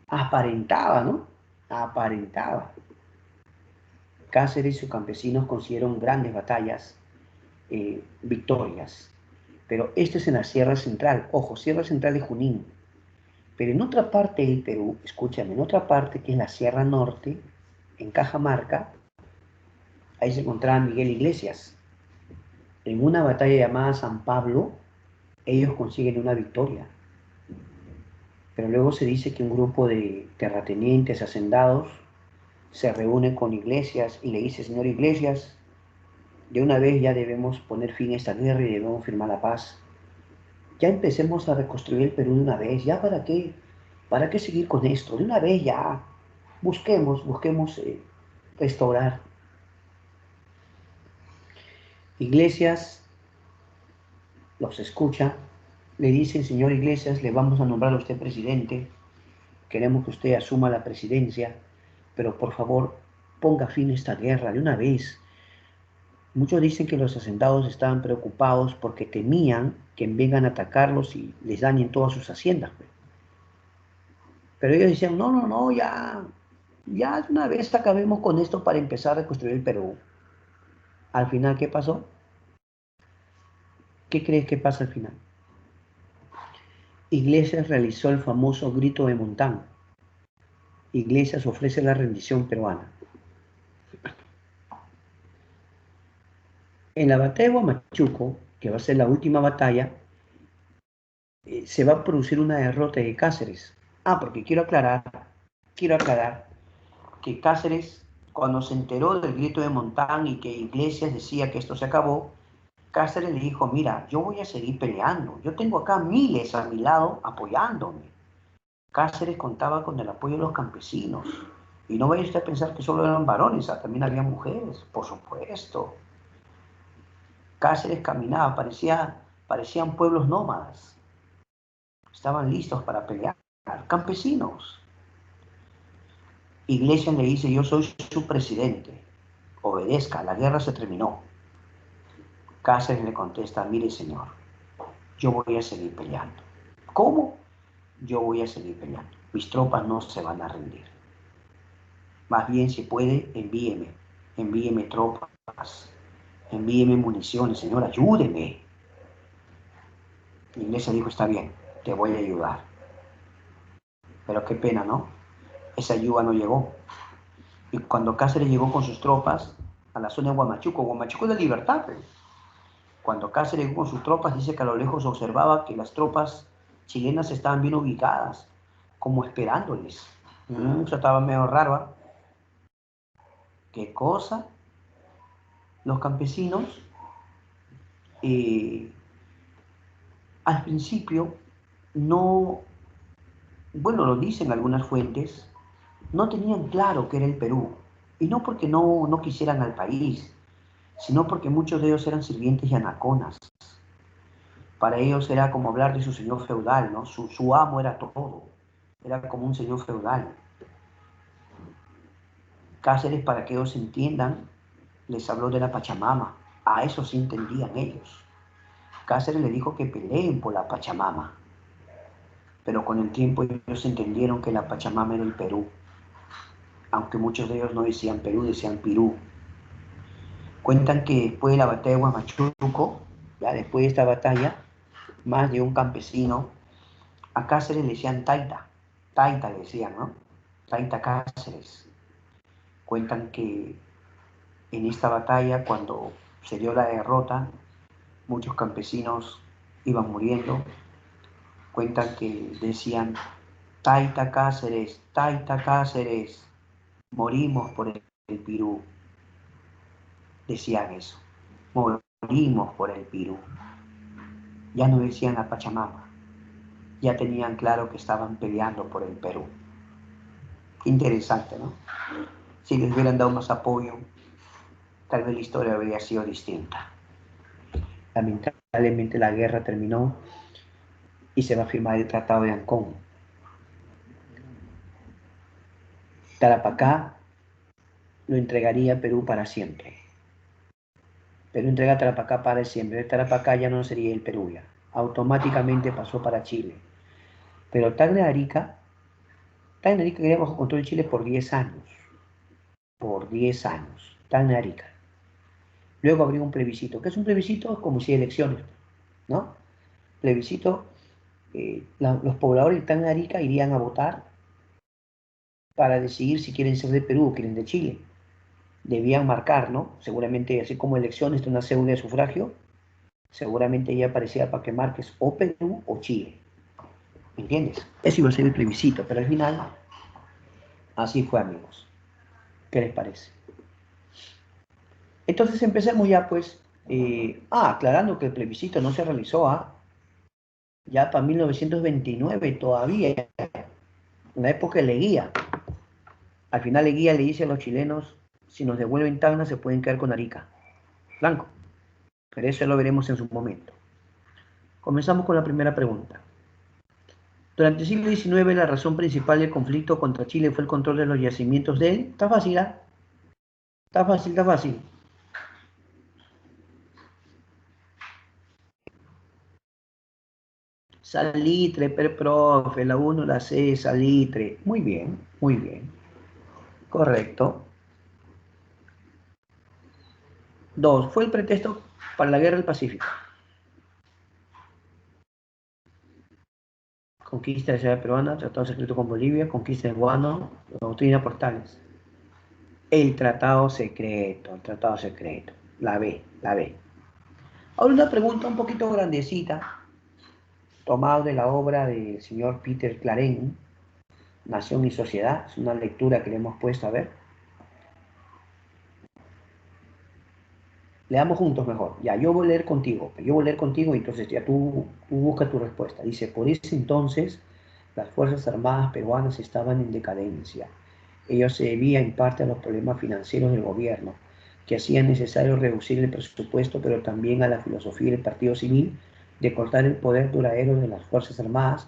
Aparentaba, ¿no? Aparentaba. Cáceres y sus campesinos consiguieron grandes batallas, victorias. Pero esto es en la Sierra Central. Ojo, Sierra Central de Junín. Pero en otra parte del Perú, escúchame, en otra parte que es la Sierra Norte, en Cajamarca, ahí se encontraba Miguel Iglesias. En una batalla llamada San Pablo, ellos consiguen una victoria. Pero luego se dice que un grupo de terratenientes, hacendados, se reúne con Iglesias y le dice, señor Iglesias, de una vez ya debemos poner fin a esta guerra y debemos firmar la paz. Ya empecemos a reconstruir el Perú de una vez, ya para qué seguir con esto, de una vez ya, busquemos restaurar. Iglesias los escucha, le dice, señor Iglesias, le vamos a nombrar a usted presidente, queremos que usted asuma la presidencia, pero por favor ponga fin a esta guerra de una vez. Muchos dicen que los hacendados estaban preocupados porque temían que vengan a atacarlos y les dañen todas sus haciendas. Pero ellos decían, no, no, no, ya de una vez acabemos con esto para empezar a reconstruir el Perú. Al final, ¿qué pasó? ¿Qué crees que pasa al final? Iglesias realizó el famoso grito de Montán. Iglesias ofrece la rendición peruana. En la batalla de Huamachuco, que va a ser la última batalla, se va a producir una derrota de Cáceres. Porque quiero aclarar que Cáceres, cuando se enteró del grito de Montán y que Iglesias decía que esto se acabó, Cáceres le dijo, mira, yo voy a seguir peleando, yo tengo acá miles a mi lado apoyándome. Cáceres contaba con el apoyo de los campesinos. Y no vaya usted a pensar que solo eran varones, también había mujeres, por supuesto. Cáceres caminaba, parecían pueblos nómadas. estaban listos para pelear. Campesinos. Iglesias le dice, yo soy su presidente, obedezca, la guerra se terminó. Cáceres le contesta, mire señor, yo voy a seguir peleando. ¿Cómo? Yo voy a seguir peleando. Mis tropas no se van a rendir. Más bien, si puede, envíeme tropas, envíeme municiones, señor, ayúdeme. La iglesia dijo, está bien, te voy a ayudar. Pero qué pena, ¿no? Esa ayuda no llegó. Y cuando Cáceres llegó con sus tropas a la zona de Huamachuco es de libertad, pero cuando Cáceres llegó con sus tropas, dice que a lo lejos observaba que las tropas chilenas estaban bien ubicadas, como esperándoles. Eso estaba medio raro. ¿Qué cosa? Los campesinos, al principio, no, bueno, lo dicen algunas fuentes, no tenían claro qué era el Perú. Y no porque no quisieran al país, sino porque muchos de ellos eran sirvientes y anaconas. Para ellos era como hablar de su señor feudal, ¿no? Su amo era todo, era como un señor feudal. Cáceres, para que ellos entiendan, les habló de la Pachamama. A eso sí entendían ellos. Cáceres les dijo que peleen por la Pachamama. Pero con el tiempo ellos entendieron que la Pachamama era el Perú. Aunque muchos de ellos no decían Perú, decían Pirú. Cuentan que después de la batalla de Huamachuco, ya después de esta batalla, más de un campesino, a Cáceres le decían Taita. Taita le decían, ¿no? Taita Cáceres. Cuentan que en esta batalla, cuando se dio la derrota, muchos campesinos iban muriendo. Cuentan que decían, Taita Cáceres, morimos por el Pirú. Decían eso, morimos por el Pirú. Ya no decían la Pachamama, ya tenían claro que estaban peleando por el Perú. Qué interesante, ¿no? Si les hubieran dado más apoyo, tal vez la historia habría sido distinta. Lamentablemente la guerra terminó y se va a firmar el Tratado de Ancón. Tarapacá lo entregaría Perú para siempre. Perú entrega Tarapacá para siempre. El Tarapacá ya no sería el Perú ya. Automáticamente pasó para Chile. Pero Tacna de Arica quedaría bajo control de Chile por 10 años. Por 10 años. Tacna de Arica. Luego habría un plebiscito. ¿Qué es un plebiscito? Como si elecciones, ¿no? Plebiscito, los pobladores de Tacna de Arica irían a votar para decidir si quieren ser de Perú o quieren de Chile. Debían marcar, ¿no? Seguramente, así como elecciones de una cédula de sufragio, seguramente ya aparecía para que marques o Perú o Chile. ¿Me entiendes? Eso iba a ser el plebiscito, pero al final, así fue, amigos. ¿Qué les parece? Entonces empecemos ya, pues, aclarando que el plebiscito no se realizó, ya para 1929 todavía, en la época de Leguía. Al final Leguía le dice a los chilenos, si nos devuelven Tacna se pueden quedar con Arica. Blanco. Pero eso lo veremos en su momento. Comenzamos con la primera pregunta. Durante el siglo XIX la razón principal del conflicto contra Chile fue el control de los yacimientos de... Está fácil, ¿ah? Está fácil, está fácil. Salitre, profe, la 1, la C, salitre. Muy bien, muy bien. Correcto. 2. Fue el pretexto para la guerra del Pacífico. Conquista de la ciudad peruana, tratado secreto con Bolivia, conquista de Guano, doctrina Portales. El tratado secreto, La B, la B. Ahora una pregunta un poquito grandecita, tomado de la obra del señor Peter Claren, Nación y Sociedad. Es una lectura que le hemos puesto a ver. Leamos juntos mejor. Ya, yo voy a leer contigo. Y entonces ya tú busca tu respuesta. Dice, por ese entonces las Fuerzas Armadas peruanas estaban en decadencia. Ello se debía en parte a los problemas financieros del gobierno, que hacían necesario reducir el presupuesto, pero también a la filosofía del Partido Civil de cortar el poder duradero de las Fuerzas Armadas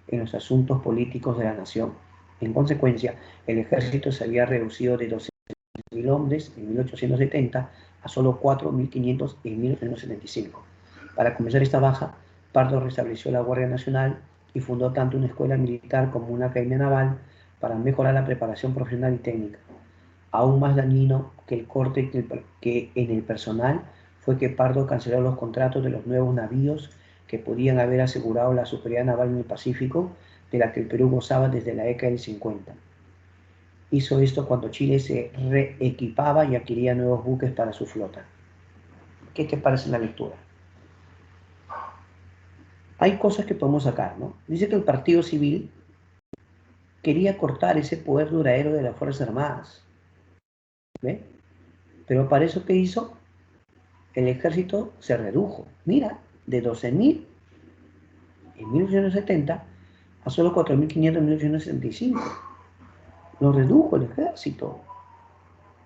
en los asuntos políticos de la nación. En consecuencia, el ejército se había reducido de 12.000 hombres en 1870 a solo 4.500 en 1875. Para comenzar esta baja, Pardo restableció la Guardia Nacional y fundó tanto una escuela militar como una academia naval para mejorar la preparación profesional y técnica. Aún más dañino que el corte que en el personal fue que Pardo canceló los contratos de los nuevos navíos que podían haber asegurado la superioridad naval en el Pacífico, de la que el Perú gozaba desde la década del 50. Hizo esto cuando Chile se reequipaba y adquiría nuevos buques para su flota. ¿Qué te parece la lectura? Hay cosas que podemos sacar, ¿no? Dice que el Partido Civil quería cortar ese poder duradero de las Fuerzas Armadas, ¿ve? Pero para eso, ¿qué hizo? El ejército se redujo. Mira, de 12.000 en 1870 a solo 4.500 en 1875. Lo redujo el ejército.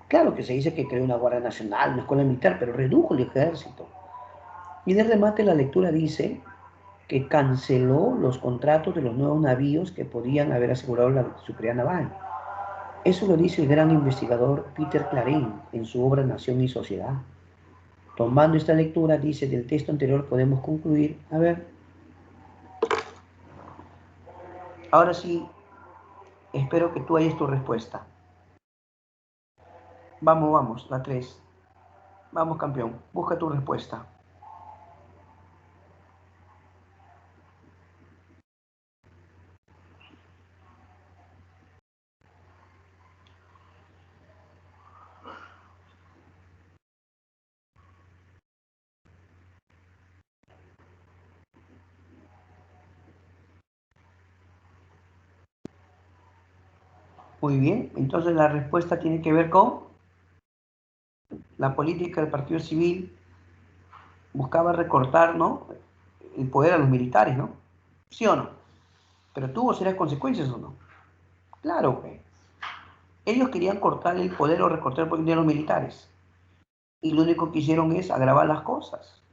Claro que se dice que creó una Guardia Nacional, una escuela militar, pero redujo el ejército. Y de remate la lectura dice que canceló los contratos de los nuevos navíos que podían haber asegurado la superioridad naval. Eso lo dice el gran investigador Peter Clarín en su obra Nación y Sociedad. Tomando esta lectura, dice, del texto anterior podemos concluir, a ver, ahora sí, espero que tú hayas tu respuesta. Vamos, vamos, la 3. Vamos, campeón, busca tu respuesta. Muy bien, entonces la respuesta tiene que ver con la política del Partido Civil buscaba recortar, ¿no?, el poder a los militares, ¿no? ¿Sí o no? Pero tuvo serias consecuencias o no. Claro que ellos querían cortar el poder o recortar el poder de los militares. Y lo único que hicieron es agravar las cosas.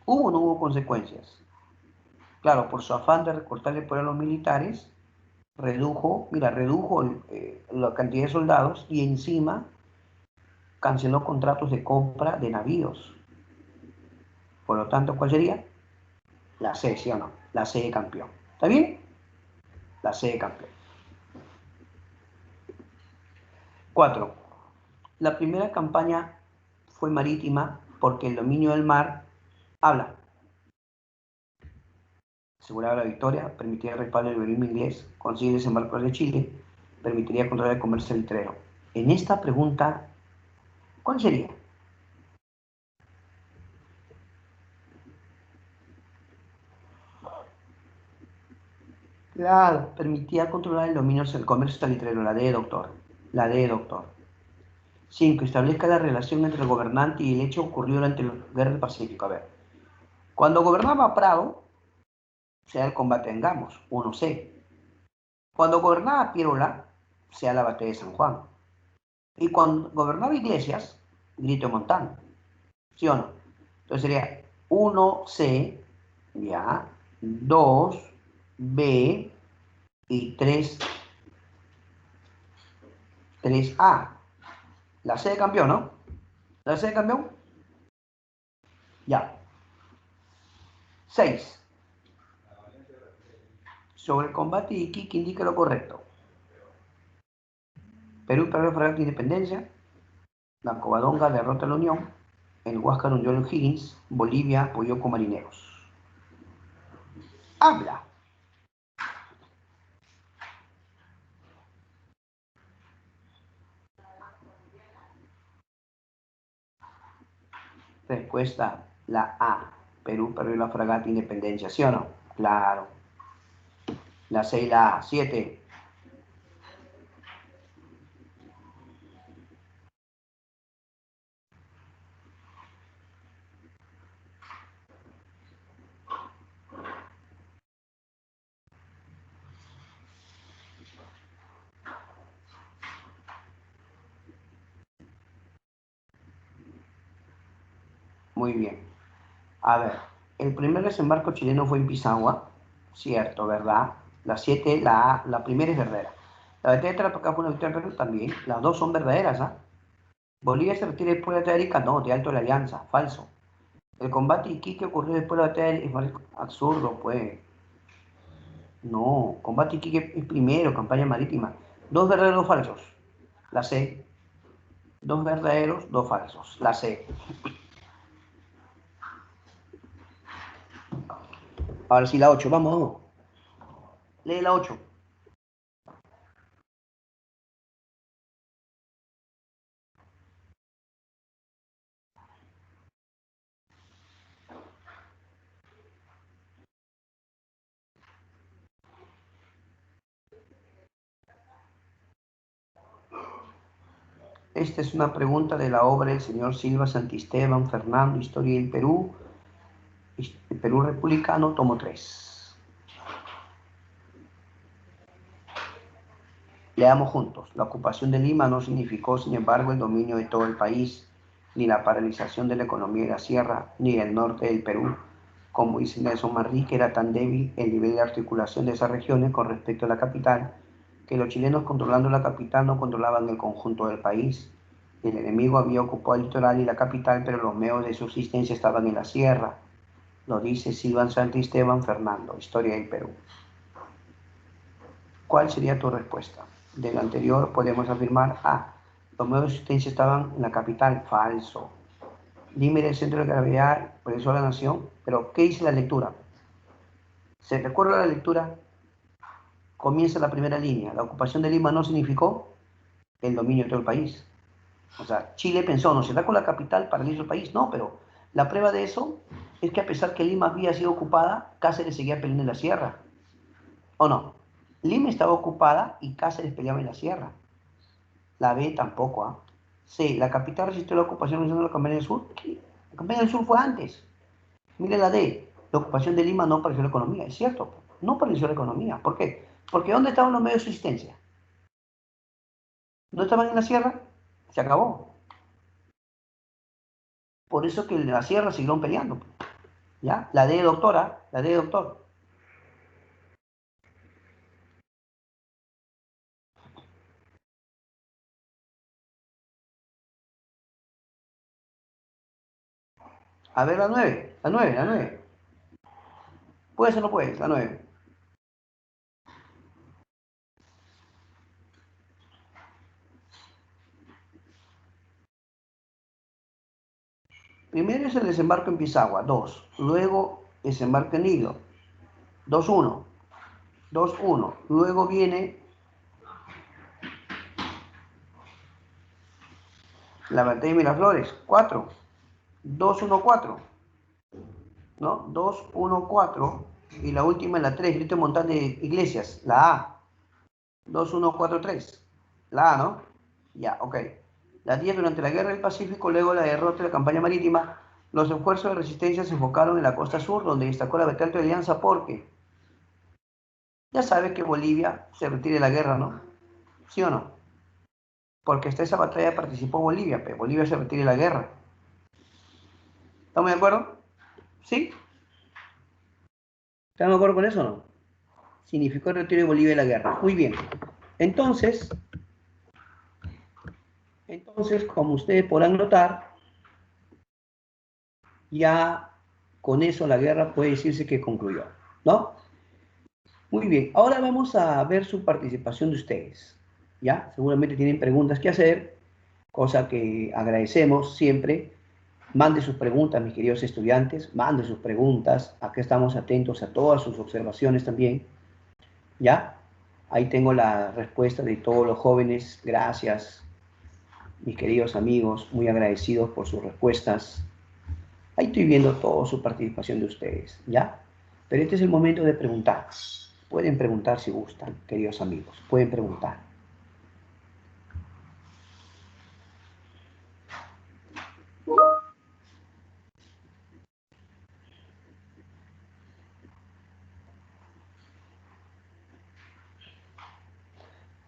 ¿Hubo o no hubo consecuencias? Claro, por su afán de recortar el poder a los militares, redujo la cantidad de soldados y encima canceló contratos de compra de navíos. Por lo tanto, ¿cuál sería? La C, ¿sí o no? La C de campeón. ¿Está bien? La C de campeón. 4. La primera campaña fue marítima porque el dominio del mar habla. Aseguraba la victoria, permitía el respaldo del liberalismo inglés, conseguir desembarco de Chile, permitiría controlar el comercio litrero. En esta pregunta, ¿cuál sería? Claro, permitía controlar el dominio del comercio salitrero, la D, doctor. La D, doctor. 5. Establezca la relación entre el gobernante y el hecho ocurrido durante la Guerra del Pacífico. A ver, cuando gobernaba Prado, sea el combate en Gamos, 1C. Cuando gobernaba Pirola, sea la batalla de San Juan. Y cuando gobernaba Iglesias, Grito de Montán. ¿Sí o no? Entonces sería 1C, ya, 2B y 3A. La C de campeón, ¿no? La C de campeón, ya. 6. Sobre el combate de Iquique indica lo correcto. Perú perdió el fragata de independencia. La Covadonga derrota a la Unión. El Huáscar hundió a los Higgins. Bolivia apoyó con marineros. Habla. Respuesta, la A. Perú perdió la fragata de independencia, ¿sí o no? Claro. La C y la A. 7. Muy bien. A ver, el primer desembarco chileno fue en Pisagua, Cierto, ¿verdad? La 7, la primera es verdadera. La de Tetra acá fue una victoria en Perú también. Las dos son verdaderas, ¿ah? Bolivia se retira después de la batalla de Arica, no, de Alto de la Alianza, falso. El combate de Iquique ocurrió después de la batalla de Arica, es absurdo, pues. No, combate de Iquique es primero, campaña marítima. Dos verdaderos, dos falsos. La C. Dos verdaderos, dos falsos. La C. Ahora sí, la 8, vamos, vamos. Lee la 8. Esta es una pregunta de la obra del señor Silva Santisteban Fernando, Historia del Perú, el Perú Republicano, tomo 3. Leamos juntos. La ocupación de Lima no significó, sin embargo, el dominio de todo el país, ni la paralización de la economía de la sierra, ni del norte del Perú. Como dice Nelson Manrique, era tan débil el nivel de articulación de esas regiones con respecto a la capital, que los chilenos controlando la capital no controlaban el conjunto del país. El enemigo había ocupado el litoral y la capital, pero los medios de subsistencia estaban en la sierra. Lo dice Silvan Santisteban Fernando, Historia del Perú. ¿Cuál sería tu respuesta? Del anterior podemos afirmar A. Los medios de subsistencia estaban en la capital. Falso. Dime el centro de gravedad, por eso la nación. Pero, ¿qué dice la lectura? ¿Se recuerda la lectura? Comienza la primera línea. La ocupación de Lima no significó el dominio de todo el país. O sea, Chile pensó, ¿no será con la capital paraliza el país? No, pero la prueba de eso es que a pesar que Lima había sido ocupada, Cáceres seguía peleando en la sierra. ¿O no? Lima estaba ocupada y Cáceres peleaba en la sierra. La B tampoco, ¿ah? C, la capital resistió la ocupación de la campaña del sur. ¿Qué? La campaña del sur fue antes. Mire la D, la ocupación de Lima no pareció la economía. Es cierto, no pareció la economía. ¿Por qué? Porque ¿dónde estaban los medios de subsistencia? ¿No estaban en la sierra? Se acabó. Por eso que en la sierra siguieron peleando. ¿Ya? La D, doctora, la D, doctor. A ver, la 9, la 9, la 9. ¿Puedes o no puedes? La 9. Primero es el desembarco en Pisagua, 2. Luego desembarco en Hilo, 2-1. 2-1. Luego viene la batalla de Miraflores, 4. 2-1-4. ¿No? 2-1-4. Y la última es la 3, Grito Montán de Iglesias, la A. 2-1-4-3. La A, ¿no? Ya, ok. La 10, durante la Guerra del Pacífico, luego la derrota de la campaña marítima, los esfuerzos de resistencia se enfocaron en la costa sur, donde destacó la batalla de Alianza porque ya sabes que Bolivia se retire de la guerra, ¿no? ¿Sí o no? Porque hasta esa batalla participó Bolivia, pero Bolivia se retire de la guerra. ¿Estamos de acuerdo? ¿Sí? ¿Estamos de acuerdo con eso o no? Significó el retiro de Bolivia de la guerra. Muy bien. Entonces, como ustedes podrán notar, ya con eso la guerra puede decirse que concluyó, ¿no? Muy bien, ahora vamos a ver su participación de ustedes, ¿ya? Seguramente tienen preguntas que hacer, cosa que agradecemos siempre. Mande sus preguntas, mis queridos estudiantes, mande sus preguntas, acá estamos atentos a todas sus observaciones también, ¿ya? Ahí tengo la respuesta de todos los jóvenes, gracias, mis queridos amigos, muy agradecidos por sus respuestas. Ahí estoy viendo toda su participación de ustedes, ¿ya? Pero este es el momento de preguntar. Pueden preguntar si gustan, queridos amigos, pueden preguntar.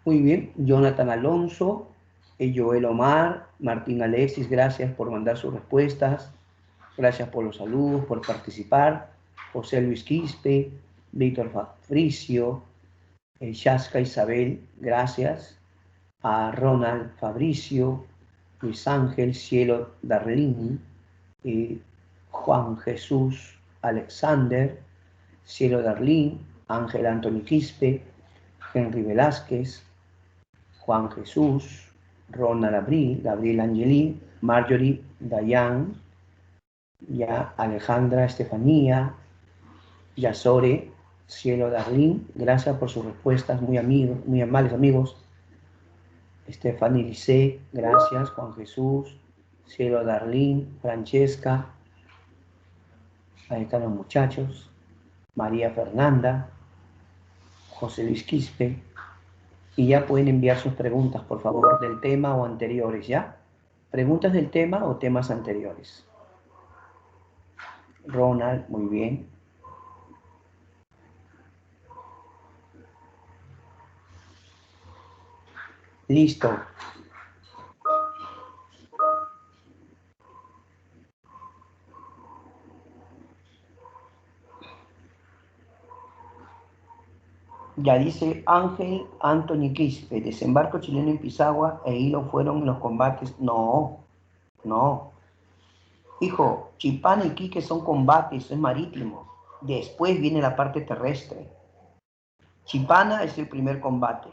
Muy bien, Jonathan Alonso, Joel Omar, Martín Alexis, gracias por mandar sus respuestas, gracias por los saludos, por participar, José Luis Quispe, Víctor Fabricio, Shaska Isabel, gracias. A Ronald Fabricio, Luis Ángel Cielo Darlini, Juan Jesús Alexander, Cielo Darlín, Ángel Antonio Quispe, Henry Velázquez, Juan Jesús, Ronald Abril, Gabriel Angelí, Marjorie Dayan, ya Alejandra Estefanía, Yasore, Cielo Darlín, gracias por sus respuestas, muy amables amigos. Stephanie Lice, gracias. Juan Jesús, Cielo Darlín, Francesca, ahí están los muchachos. María Fernanda, José Luis Quispe, y ya pueden enviar sus preguntas, por favor, del tema o anteriores, ¿ya? Preguntas del tema o temas anteriores. Ronald, muy bien. Listo. Ya dice Ángel Anthony Quispe, desembarco chileno en Pisagua e Hilo fueron los combates. No, no. Hijo, Chipana y Quique son combates, es marítimo. Después viene la parte terrestre. Chipana es el primer combate.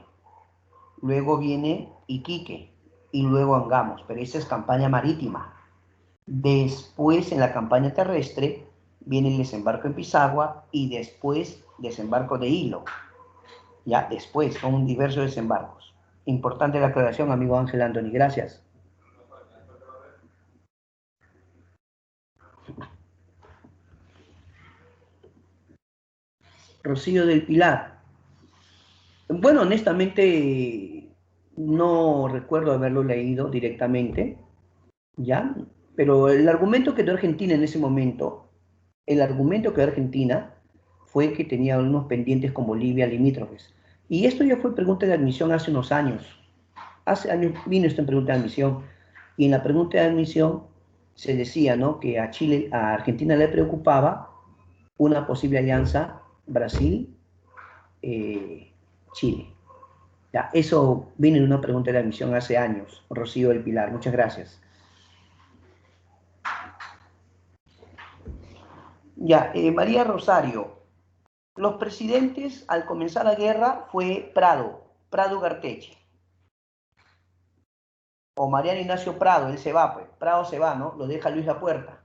Luego viene Iquique y luego Angamos, pero esa es campaña marítima. Después, en la campaña terrestre, viene el desembarco en Pisagua y después desembarco de Hilo. Ya después, son diversos desembarcos. Importante la aclaración, amigo Ángel Anthony, gracias. Rocío del Pilar. Bueno, honestamente, no recuerdo haberlo leído directamente, ¿ya? Pero el argumento que dio Argentina en ese momento, el argumento que dio Argentina fue que tenía unos pendientes con Bolivia limítrofes. Y esto ya fue pregunta de admisión hace unos años. Hace años vino esto en pregunta de admisión. Y en la pregunta de admisión se decía, ¿no?, que a Chile, a Argentina le preocupaba una posible alianza Brasil-Chile. Ya, eso vino en una pregunta de admisión hace años. Rocío del Pilar, muchas gracias. Ya, María Rosario. Los presidentes al comenzar la guerra fue Prado Garteche. O Mariano Ignacio Prado, él se va, pues. Prado se va, ¿no? Lo deja Luis Lapuerta.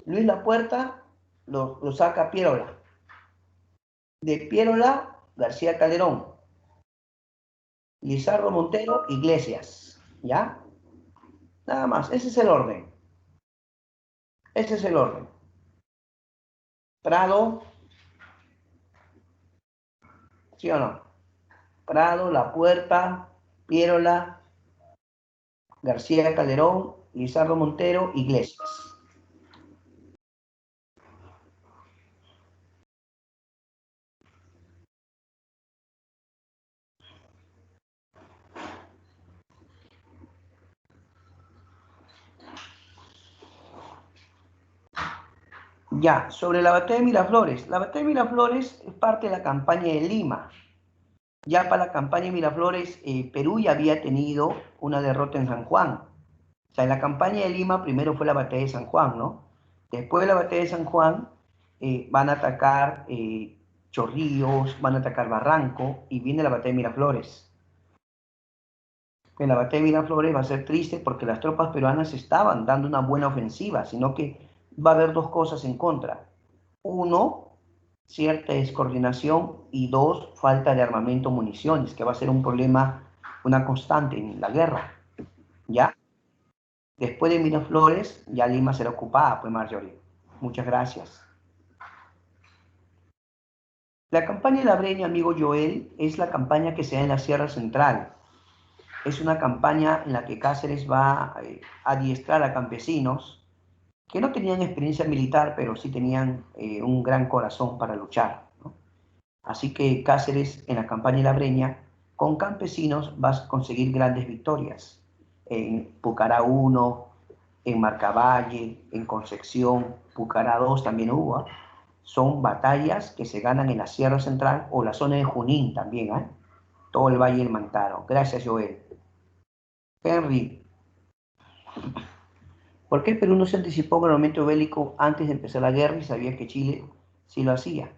Luis Lapuerta lo saca Pierola. De Pierola, García Calderón. Lizardo Montero, Iglesias. ¿Ya? Nada más, ese es el orden. Ese es el orden. Prado, ¿sí o no? Prado, Lapuerta, Pierola, García Calderón, Lizardo Montero, Iglesias. Ya, sobre la batalla de Miraflores. La batalla de Miraflores es parte de la campaña de Lima. Ya para la campaña de Miraflores, Perú ya había tenido una derrota en San Juan. O sea, en la campaña de Lima primero fue la batalla de San Juan, ¿no? Después de la batalla de San Juan van a atacar Chorrillos, van a atacar Barranco y viene la batalla de Miraflores. En la batalla de Miraflores va a ser triste porque las tropas peruanas estaban dando una buena ofensiva, sino que va a haber dos cosas en contra. Uno, cierta descoordinación y dos, falta de armamento, municiones, que va a ser un problema, una constante en la guerra. ¿Ya? Después de Miraflores, ya Lima será ocupada, pues Marjorie. Muchas gracias. La campaña de la Breña, amigo Joel, es la campaña que se da en la Sierra Central. Es una campaña en la que Cáceres va a adiestrar a campesinos que no tenían experiencia militar, pero sí tenían un gran corazón para luchar, ¿no? Así que Cáceres, en la campaña de la Breña, con campesinos vas a conseguir grandes victorias. En Pucará 1, en Marcavalle, en Concepción, Pucará 2 también hubo, ¿eh? son batallas que se ganan en la Sierra Central o la zona de Junín también, ¿eh? Todo el Valle del Mantaro. Gracias, Joel. Henry, ¿por qué el Perú no se anticipó en el momento bélico antes de empezar la guerra y sabía que Chile sí lo hacía?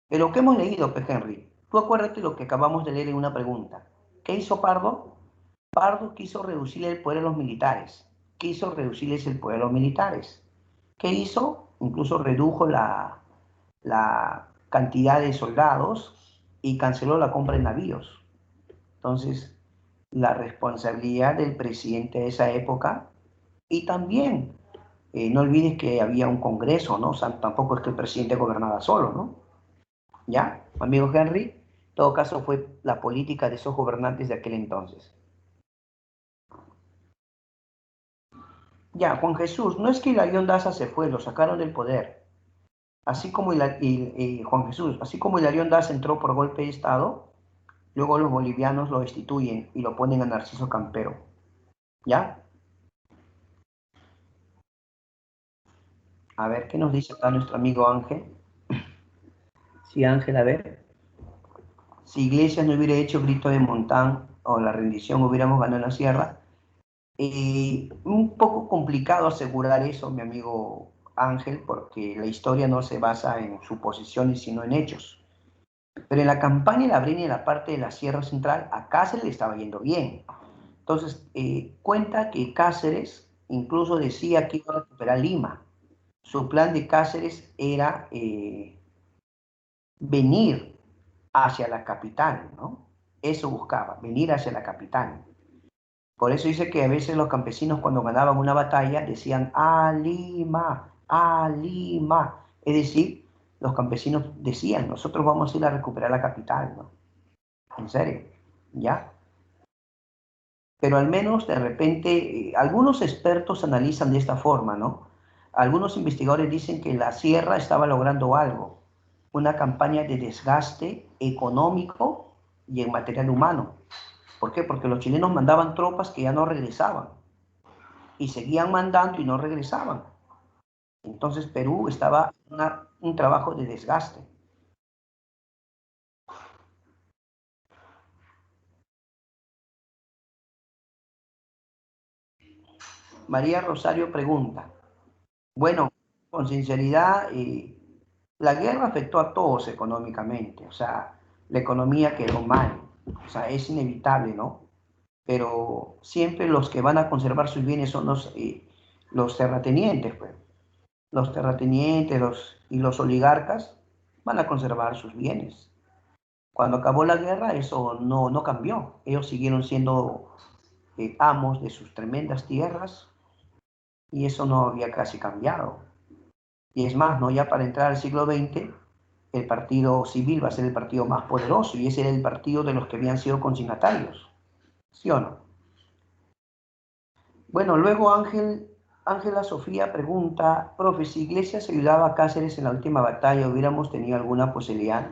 De lo que hemos leído, pues, Henry, tú acuérdate lo que acabamos de leer en una pregunta. ¿Qué hizo Pardo? Pardo quiso reducirle el poder a los militares. Quiso reducirles el poder a los militares. ¿Qué hizo? Incluso redujo la cantidad de soldados y canceló la compra de navíos. Entonces, la responsabilidad del presidente de esa época y también, no olvides que había un congreso, ¿no? O sea, tampoco es que el presidente gobernaba solo, ¿no? ¿Ya, amigo Henry? En todo caso, fue la política de esos gobernantes de aquel entonces. Ya, Juan Jesús, no es que Hilarión Daza se fue, lo sacaron del poder. Así como Juan Jesús, así como Hilarión Daza entró por golpe de Estado, luego los bolivianos lo destituyen y lo ponen a Narciso Campero. ¿Ya? A ver, ¿qué nos dice acá nuestro amigo Ángel? Sí, Ángel, a ver. Si Iglesias no hubiera hecho grito de Montán o la rendición, hubiéramos ganado en la sierra. Un poco complicado asegurar eso, mi amigo Ángel, porque la historia no se basa en suposiciones, sino en hechos. Pero en la campaña de la Breña, en la parte de la Sierra Central, a Cáceres le estaba yendo bien. Entonces, cuenta que Cáceres incluso decía que iba a recuperar Lima. Su plan de Cáceres era venir hacia la capital, ¿no? Eso buscaba, venir hacia la capital. Por eso dice que a veces los campesinos cuando ganaban una batalla decían ¡A Lima! ¡A Lima! Es decir, los campesinos decían, nosotros vamos a ir a recuperar la capital, ¿no? En serio, ¿ya? Pero al menos de repente, algunos expertos analizan de esta forma, ¿no? Algunos investigadores dicen que la sierra estaba logrando algo, una campaña de desgaste económico y en material humano. ¿Por qué? Porque los chilenos mandaban tropas que ya no regresaban y seguían mandando y no regresaban. Entonces Perú estaba en un trabajo de desgaste. María Rosario pregunta, bueno, con sinceridad, la guerra afectó a todos económicamente, o sea, la economía quedó mal, o sea, es inevitable, ¿no? Pero siempre los que van a conservar sus bienes son los terratenientes, pues. Los terratenientes y los oligarcas van a conservar sus bienes. Cuando acabó la guerra, eso no cambió. Ellos siguieron siendo amos de sus tremendas tierras y eso no había casi cambiado. Y es más, ¿no? Ya para entrar al siglo XX, el partido civil va a ser el partido más poderoso y ese era el partido de los que habían sido consignatarios. ¿Sí o no? Bueno, luego Ángela Sofía pregunta, profe, si Iglesias ayudaba a Cáceres en la última batalla, ¿hubiéramos tenido alguna posibilidad?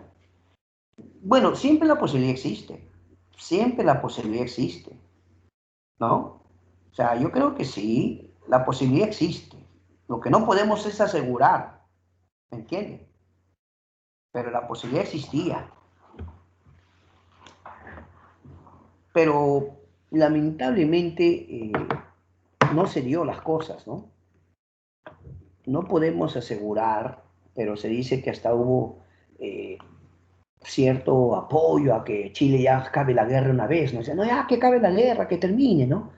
Bueno, siempre la posibilidad existe, siempre la posibilidad existe, ¿no? O sea, yo creo que sí, la posibilidad existe. Lo que no podemos es asegurar, ¿me entiendes? Pero la posibilidad existía. Pero lamentablemente no se dio las cosas, ¿no? No podemos asegurar, pero se dice que hasta hubo cierto apoyo a que Chile ya acabe la guerra una vez, ¿no? Dicen, no, ya que acabe la guerra, que termine, ¿no?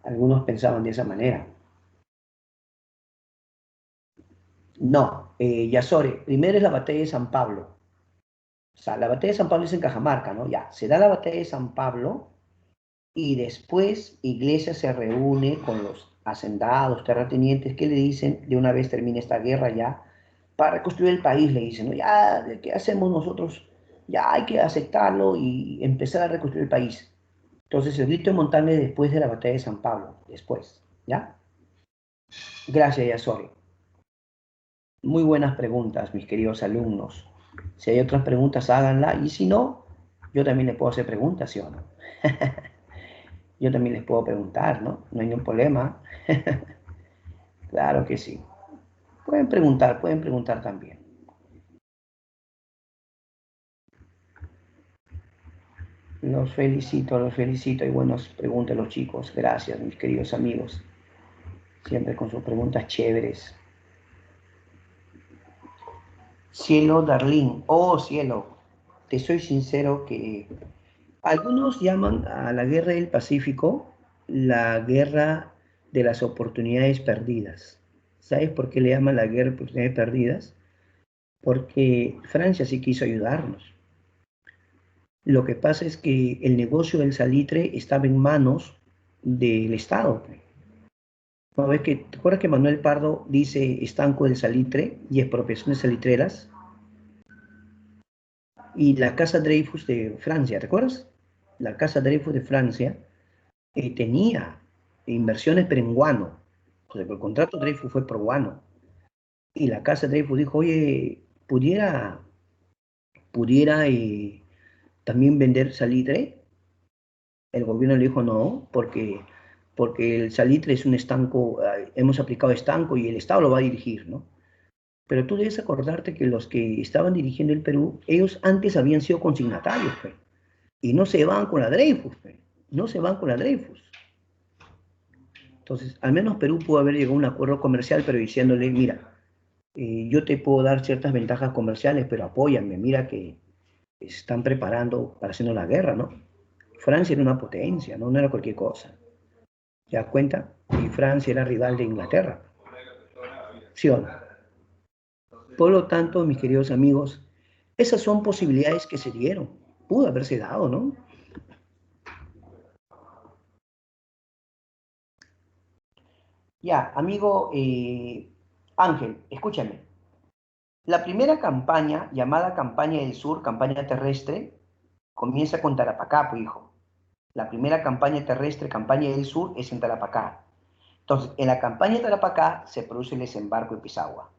Algunos pensaban de esa manera. No, Yasore, primero es la batalla de San Pablo. O sea, la batalla de San Pablo es en Cajamarca, ¿no? Ya, se da la batalla de San Pablo y después Iglesias se reúne con los hacendados, terratenientes, que le dicen, de una vez termine esta guerra ya, para reconstruir el país, le dicen, ¿no? Ya, ¿qué hacemos nosotros? Ya hay que aceptarlo y empezar a reconstruir el país. Entonces, el grito de Montagne después de la batalla de San Pablo, después, ¿ya? Gracias, Yasori. Muy buenas preguntas, mis queridos alumnos. Si hay otras preguntas, háganla. Y si no, yo también les puedo hacer preguntas, ¿sí o no? Yo también les puedo preguntar, ¿no? No hay ningún problema. Claro que sí. Pueden preguntar también. Los felicito y buenas preguntas los chicos. Gracias, mis queridos amigos. Siempre con sus preguntas chéveres. Cielo Darlín, oh cielo, te soy sincero que algunos llaman a la guerra del Pacífico la guerra de las oportunidades perdidas. ¿Sabes por qué le llaman la guerra de oportunidades perdidas? Porque Francia sí quiso ayudarnos. Lo que pasa es que el negocio del salitre estaba en manos del Estado. ¿No ves que, te acuerdas que Manuel Pardo dice estanco del salitre y expropiaciones salitreras? Y la Casa Dreyfus de Francia, ¿te acuerdas? La Casa Dreyfus de Francia tenía inversiones, pero en guano. O sea, el contrato Dreyfus fue por guano. Y la Casa Dreyfus dijo, oye, pudiera también vender salitre. El gobierno le dijo no, porque el salitre es un estanco, hemos aplicado estanco y el Estado lo va a dirigir, ¿no? Pero tú debes acordarte que los que estaban dirigiendo el Perú, ellos antes habían sido consignatarios, pues, y no se van con la Dreyfus, pues, no se van con la Dreyfus. Entonces, al menos Perú pudo haber llegado a un acuerdo comercial, pero diciéndole, mira, yo te puedo dar ciertas ventajas comerciales, pero apóyame, mira que se están preparando para haciendo la guerra, ¿no? Francia era una potencia, ¿no? No era cualquier cosa. ¿Te das cuenta? Y Francia era rival de Inglaterra. ¿Sí o no? Por lo tanto, mis queridos amigos, esas son posibilidades que se dieron. Pudo haberse dado, ¿no? Ya, amigo Ángel, escúchame. La primera campaña, llamada Campaña del Sur, campaña terrestre, comienza con Tarapacá, pues, hijo. La primera campaña terrestre, campaña del Sur, es en Tarapacá. Entonces, en la campaña de Tarapacá se produce el desembarco de Pisagua.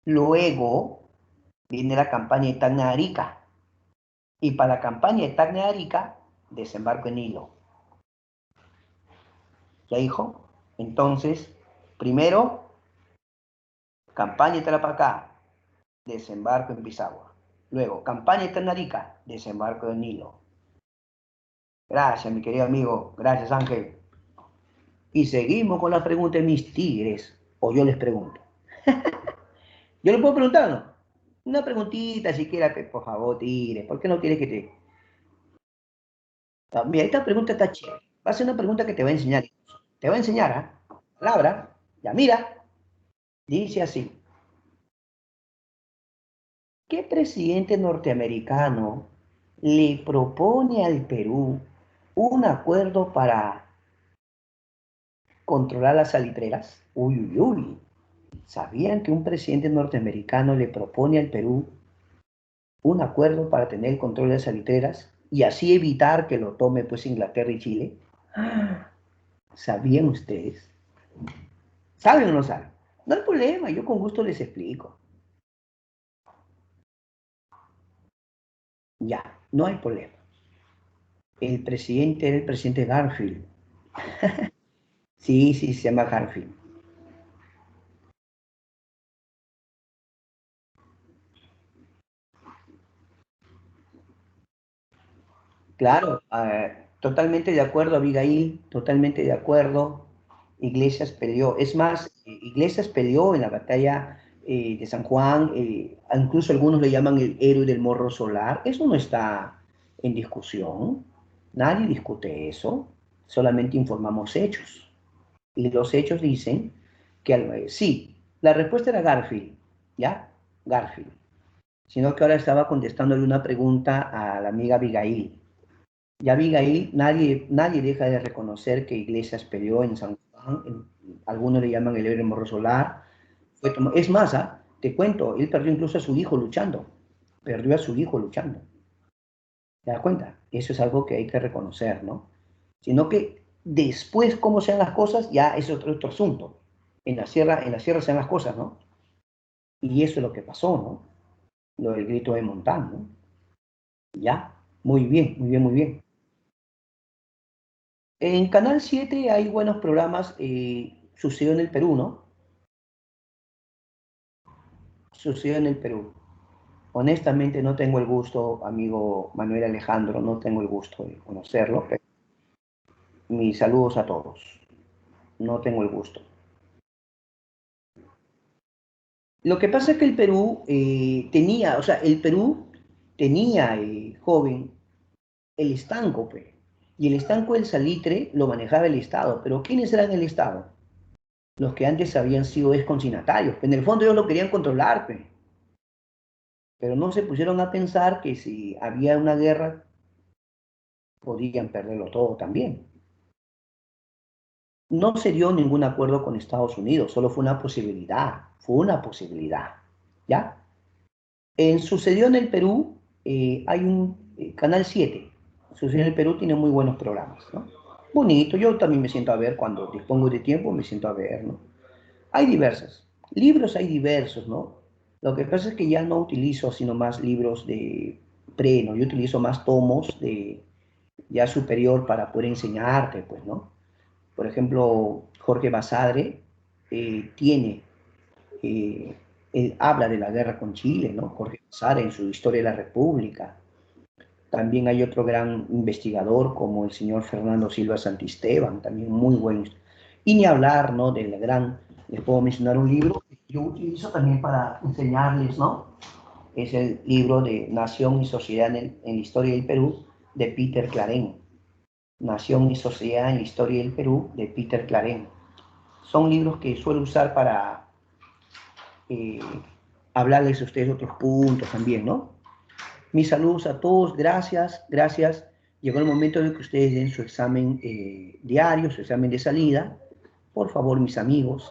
Luego viene la campaña de Tacna de Arica. Y para la campaña de Tacna de Arica, desembarco en Hilo. ¿Ya, hijo? Entonces, primero, campaña de Tarapacá, desembarco en Pisagua. Luego, campaña de Tacna, desembarco en Hilo. Gracias, mi querido amigo. Gracias, Ángel. Y seguimos con la pregunta de mis tigres. O yo les pregunto. ¿Yo le puedo preguntar, no? Una preguntita siquiera, por favor, tigres. ¿Por qué no quieres que te...? Ah, mira, esta pregunta está chévere. Va a ser una pregunta que te va a enseñar. Te va a enseñar, ¿ah? Palabra. Ya, mira. Dice así. ¿Qué presidente norteamericano le propone al Perú un acuerdo para controlar las salitreras? Uy, uy, uy. ¿Sabían que un presidente norteamericano le propone al Perú un acuerdo para tener el control de las salitreras y así evitar que lo tome pues Inglaterra y Chile? ¿Sabían ustedes? ¿Saben o no saben? No hay problema, yo con gusto les explico. Ya, no hay problema. El presidente era el presidente Garfield. Sí, sí, se llama Garfield. Claro, totalmente de acuerdo, Abigail, totalmente de acuerdo. Iglesias peleó, es más, Iglesias peleó en la batalla de San Juan, incluso algunos le llaman el héroe del Morro Solar. Eso no está en discusión, nadie discute eso, solamente informamos hechos. Y los hechos dicen que sí, la respuesta era Garfield, ¿ya? Garfield. Sino que ahora estaba contestándole una pregunta a la amiga Abigail. Y Abigail, nadie deja de reconocer que Iglesias peleó en San Juan, algunos le llaman el héroe Morro Solar. Es más, te cuento, él perdió incluso a su hijo luchando, perdió a su hijo luchando. ¿Te das cuenta? Eso es algo que hay que reconocer, ¿no? Sino que después, cómo sean las cosas, ya es otro asunto. En la sierra sean las cosas, ¿no? Y eso es lo que pasó, ¿no? Lo del grito de Montán, ¿no? Ya, muy bien, muy bien, muy bien. En Canal 7 hay buenos programas, sucedió en el Perú, ¿no? Sucedió en el Perú. Honestamente no tengo el gusto, amigo Manuel Alejandro, no tengo el gusto de conocerlo, pero mis saludos a todos. No tengo el gusto. Lo que pasa es que el Perú tenía, o sea, el Perú tenía, joven, el estanco, pues. Y el estanco del salitre lo manejaba el Estado. Pero ¿quiénes eran el Estado? Los que antes habían sido desconsignatarios. En el fondo ellos lo querían controlar, pues. Pero no se pusieron a pensar que si había una guerra, podían perderlo todo también. No se dio ningún acuerdo con Estados Unidos, solo fue una posibilidad, ¿ya? Sucedió en el Perú, hay un Canal 7, sucedió en el Perú, tiene muy buenos programas, ¿no? Bonito, yo también me siento a ver cuando dispongo de tiempo, me siento a ver, ¿no? Hay diversos, libros hay diversos, ¿no? Lo que pasa es que ya no utilizo sino más libros de ¿no? Yo utilizo más tomos de ya superior para poder enseñarte, pues, ¿no? Por ejemplo, Jorge Basadre tiene él habla de la guerra con Chile, ¿no? Jorge Basadre en su Historia de la República. También hay otro gran investigador como el señor Fernando Silva Santisteban, también muy buen. Y ni hablar, ¿no? Del gran, les puedo mencionar un libro que yo utilizo también para enseñarles, ¿no? Es el libro de Nación y Sociedad en la Historia del Perú de Peter Clarén. Nación y Sociedad en la Historia del Perú de Peter Clarén. Son libros que suelo usar para eh, hablarles a ustedes otros puntos también, ¿no? Mis saludos a todos, gracias, gracias. Llegó el momento de que ustedes den su examen diario, su examen de salida. Por favor, mis amigos,